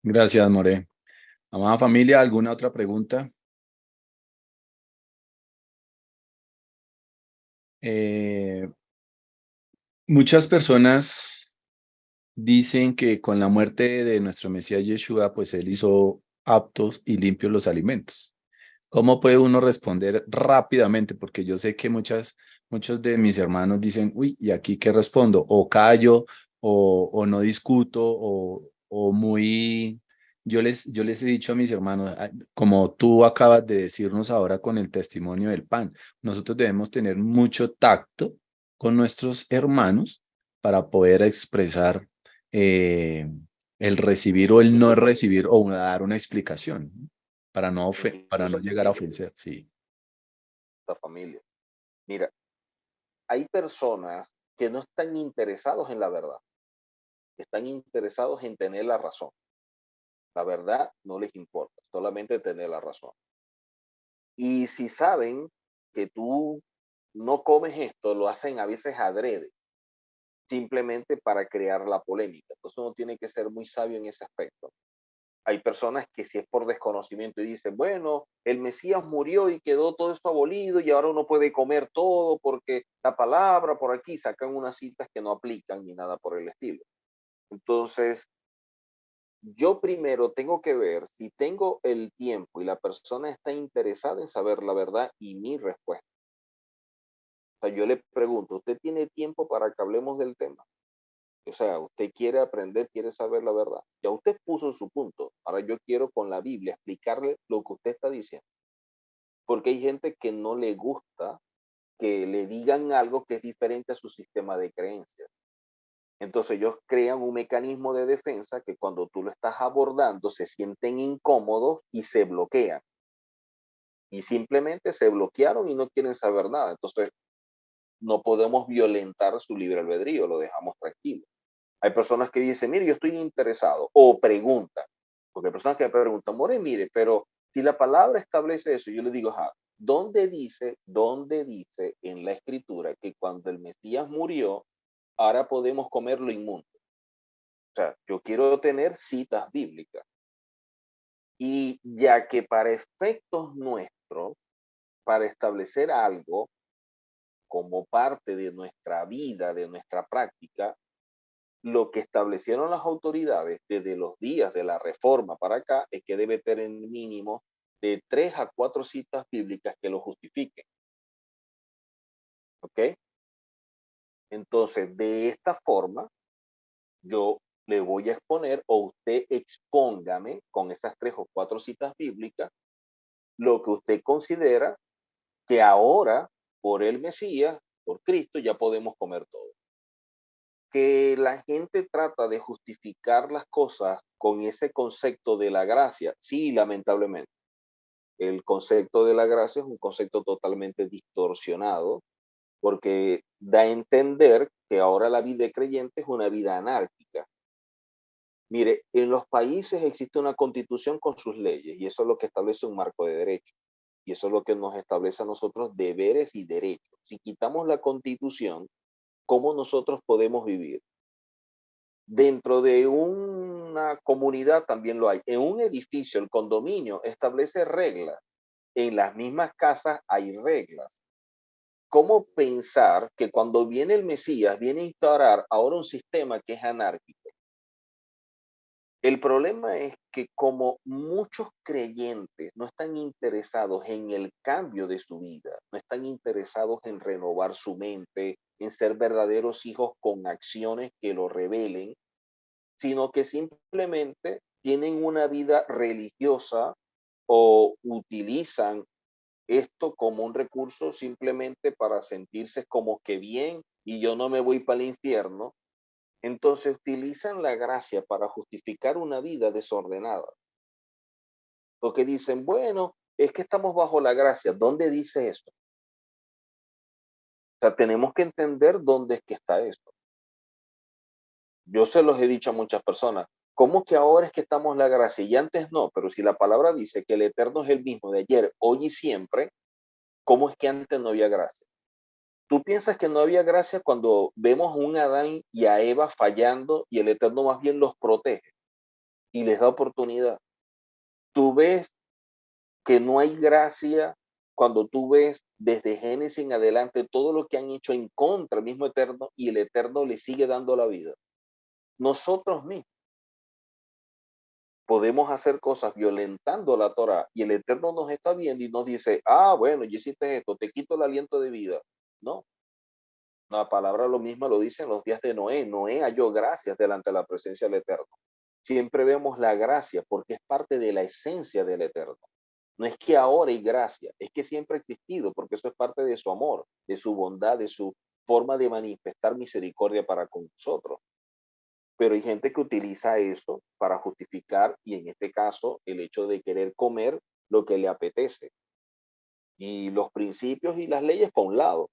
Gracias, More. Amada familia, ¿alguna otra pregunta? Eh, Muchas personas dicen que con la muerte de nuestro Mesías Yeshua, pues él hizo aptos y limpios los alimentos. ¿Cómo puede uno responder rápidamente? Porque yo sé que muchos de mis hermanos dicen, uy, ¿y aquí qué respondo? O callo, o no discuto, o muy... yo les he dicho a mis hermanos, como tú acabas de decirnos ahora con el testimonio del pan, nosotros debemos tener mucho tacto con nuestros hermanos para poder expresar eh, el recibir o el no Incluso, recibir o dar una explicación, ¿no? Para no incluso llegar a familia, ofender, sí. la familia. Mira, hay personas que no están interesados en la verdad. Están interesados en tener la razón. La verdad no les importa, solamente tener la razón. Y si saben que tú no comes esto, lo hacen a veces adrede, simplemente para crear la polémica. Entonces uno tiene que ser muy sabio en ese aspecto. Hay personas que si es por desconocimiento y dicen, bueno, el Mesías murió y quedó todo esto abolido y ahora uno puede comer todo porque la palabra por aquí sacan unas citas que no aplican ni nada por el estilo. Entonces, yo primero tengo que ver si tengo el tiempo y la persona está interesada en saber la verdad y mi respuesta. O sea, yo le pregunto, ¿usted tiene tiempo para que hablemos del tema? O sea, usted quiere aprender, quiere saber la verdad. Ya usted puso su punto. Ahora yo quiero con la Biblia explicarle lo que usted está diciendo. Porque hay gente que no le gusta que le digan algo que es diferente a su sistema de creencias. Entonces ellos crean un mecanismo de defensa que cuando tú lo estás abordando se sienten incómodos y se bloquean. Y simplemente se bloquearon y no quieren saber nada. Entonces no podemos violentar su libre albedrío, lo dejamos tranquilo. Hay personas que dicen, mire, yo estoy interesado, o preguntan, porque hay personas que me preguntan, More, mire, pero si la palabra establece eso, yo le digo, ajá, ¿dónde dice en la escritura que cuando el Mesías murió, ahora podemos comer lo inmundo? O sea, yo quiero tener citas bíblicas. Y ya que para efectos nuestros, para establecer algo como parte de nuestra vida, de nuestra práctica, lo que establecieron las autoridades desde los días de la reforma para acá es que debe tener mínimo de 3 a 4 citas bíblicas que lo justifiquen. ¿Ok? Entonces, de esta forma, yo le voy a exponer o usted expóngame con esas 3 o 4 citas bíblicas lo que usted considera que ahora, por el Mesías, por Cristo, ya podemos comer todo. Que la gente trata de justificar las cosas con ese concepto de la gracia, sí, lamentablemente. El concepto de la gracia es un concepto totalmente distorsionado porque da a entender que ahora la vida de creyente es una vida anárquica. Mire, en los países existe una constitución con sus leyes y eso es lo que establece un marco de derecho. Y eso es lo que nos establece a nosotros deberes y derechos. Si quitamos la constitución, ¿cómo nosotros podemos vivir? Dentro de una comunidad también lo hay. En un edificio, el condominio establece reglas. En las mismas casas hay reglas. ¿Cómo pensar que cuando viene el Mesías viene a instaurar ahora un sistema que es anárquico? El problema es que como muchos creyentes no están interesados en el cambio de su vida, no están interesados en renovar su mente, en ser verdaderos hijos con acciones que lo revelen, sino que simplemente tienen una vida religiosa o utilizan esto como un recurso simplemente para sentirse como que bien y yo no me voy para el infierno, entonces utilizan la gracia para justificar una vida desordenada. Porque dicen, bueno, es que estamos bajo la gracia. ¿Dónde dice eso? O sea, tenemos que entender dónde es que está esto. Yo se los he dicho a muchas personas, ¿cómo que ahora es que estamos en la gracia y antes no? Pero si la palabra dice que el Eterno es el mismo de ayer, hoy y siempre, ¿cómo es que antes no había gracia? ¿Tú piensas que no había gracia cuando vemos a un Adán y a Eva fallando y el Eterno más bien los protege y les da oportunidad? Tú ves que no hay gracia cuando tú ves desde Génesis en adelante todo lo que han hecho en contra del mismo Eterno y el Eterno le sigue dando la vida. Nosotros mismos podemos hacer cosas violentando la Torah y el Eterno nos está viendo y nos dice, ah, bueno, ya hiciste esto, te quito el aliento de vida. No, la palabra lo mismo lo dice en los días de Noé. Noé halló gracias delante de la presencia del Eterno. Siempre vemos la gracia porque es parte de la esencia del Eterno. No es que ahora hay gracia, es que siempre ha existido, porque eso es parte de su amor, de su bondad, de su forma de manifestar misericordia para con nosotros. Pero hay gente que utiliza eso para justificar, y en este caso, el hecho de querer comer lo que le apetece. Y los principios y las leyes por un lado,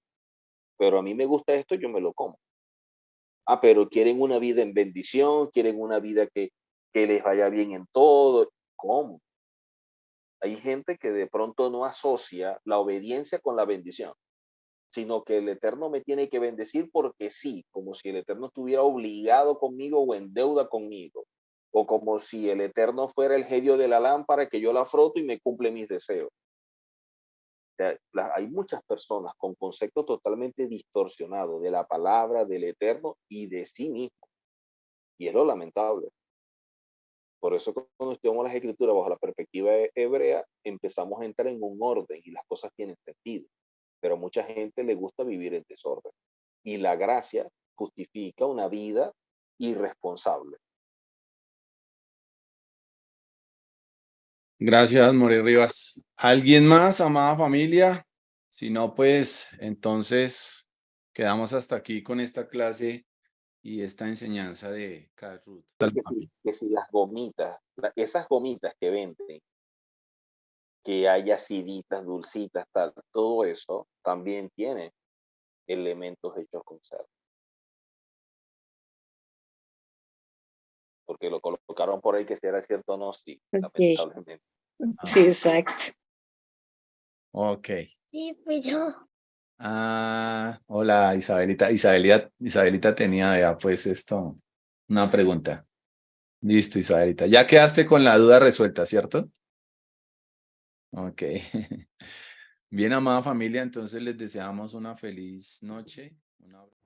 pero a mí me gusta esto, yo me lo como. Ah, pero quieren una vida en bendición, quieren una vida que les vaya bien en todo. ¿Cómo? Hay gente que de pronto no asocia la obediencia con la bendición, sino que el Eterno me tiene que bendecir porque sí, como si el Eterno estuviera obligado conmigo o en deuda conmigo, o como si el Eterno fuera el genio de la lámpara que yo la froto y me cumple mis deseos. O sea, hay muchas personas con conceptos totalmente distorsionados de la palabra, del Eterno y de sí mismo, y es lo lamentable. Por eso cuando estudiamos las escrituras bajo la perspectiva hebrea, empezamos a entrar en un orden y las cosas tienen sentido. Pero a mucha gente le gusta vivir en desorden. Y la gracia justifica una vida irresponsable. Gracias, More Rivas. ¿Alguien más, amada familia? Si no, pues entonces quedamos hasta aquí con esta clase y esta enseñanza de Kashrut. Que si las gomitas, esas gomitas que venden, que hay aciditas, dulcitas, tal, todo eso también tiene elementos hechos con cerdo. Porque lo colocaron por ahí que si era cierto o no, sí, Ok. lamentablemente. Sí, exacto. Ok. Sí, pues yo. Ah, hola Isabelita. Isabelita tenía ya pues esto, una pregunta. Listo, Isabelita. Ya quedaste con la duda resuelta, ¿cierto? Ok. Bien, amada familia, entonces les deseamos una feliz noche. Un abrazo.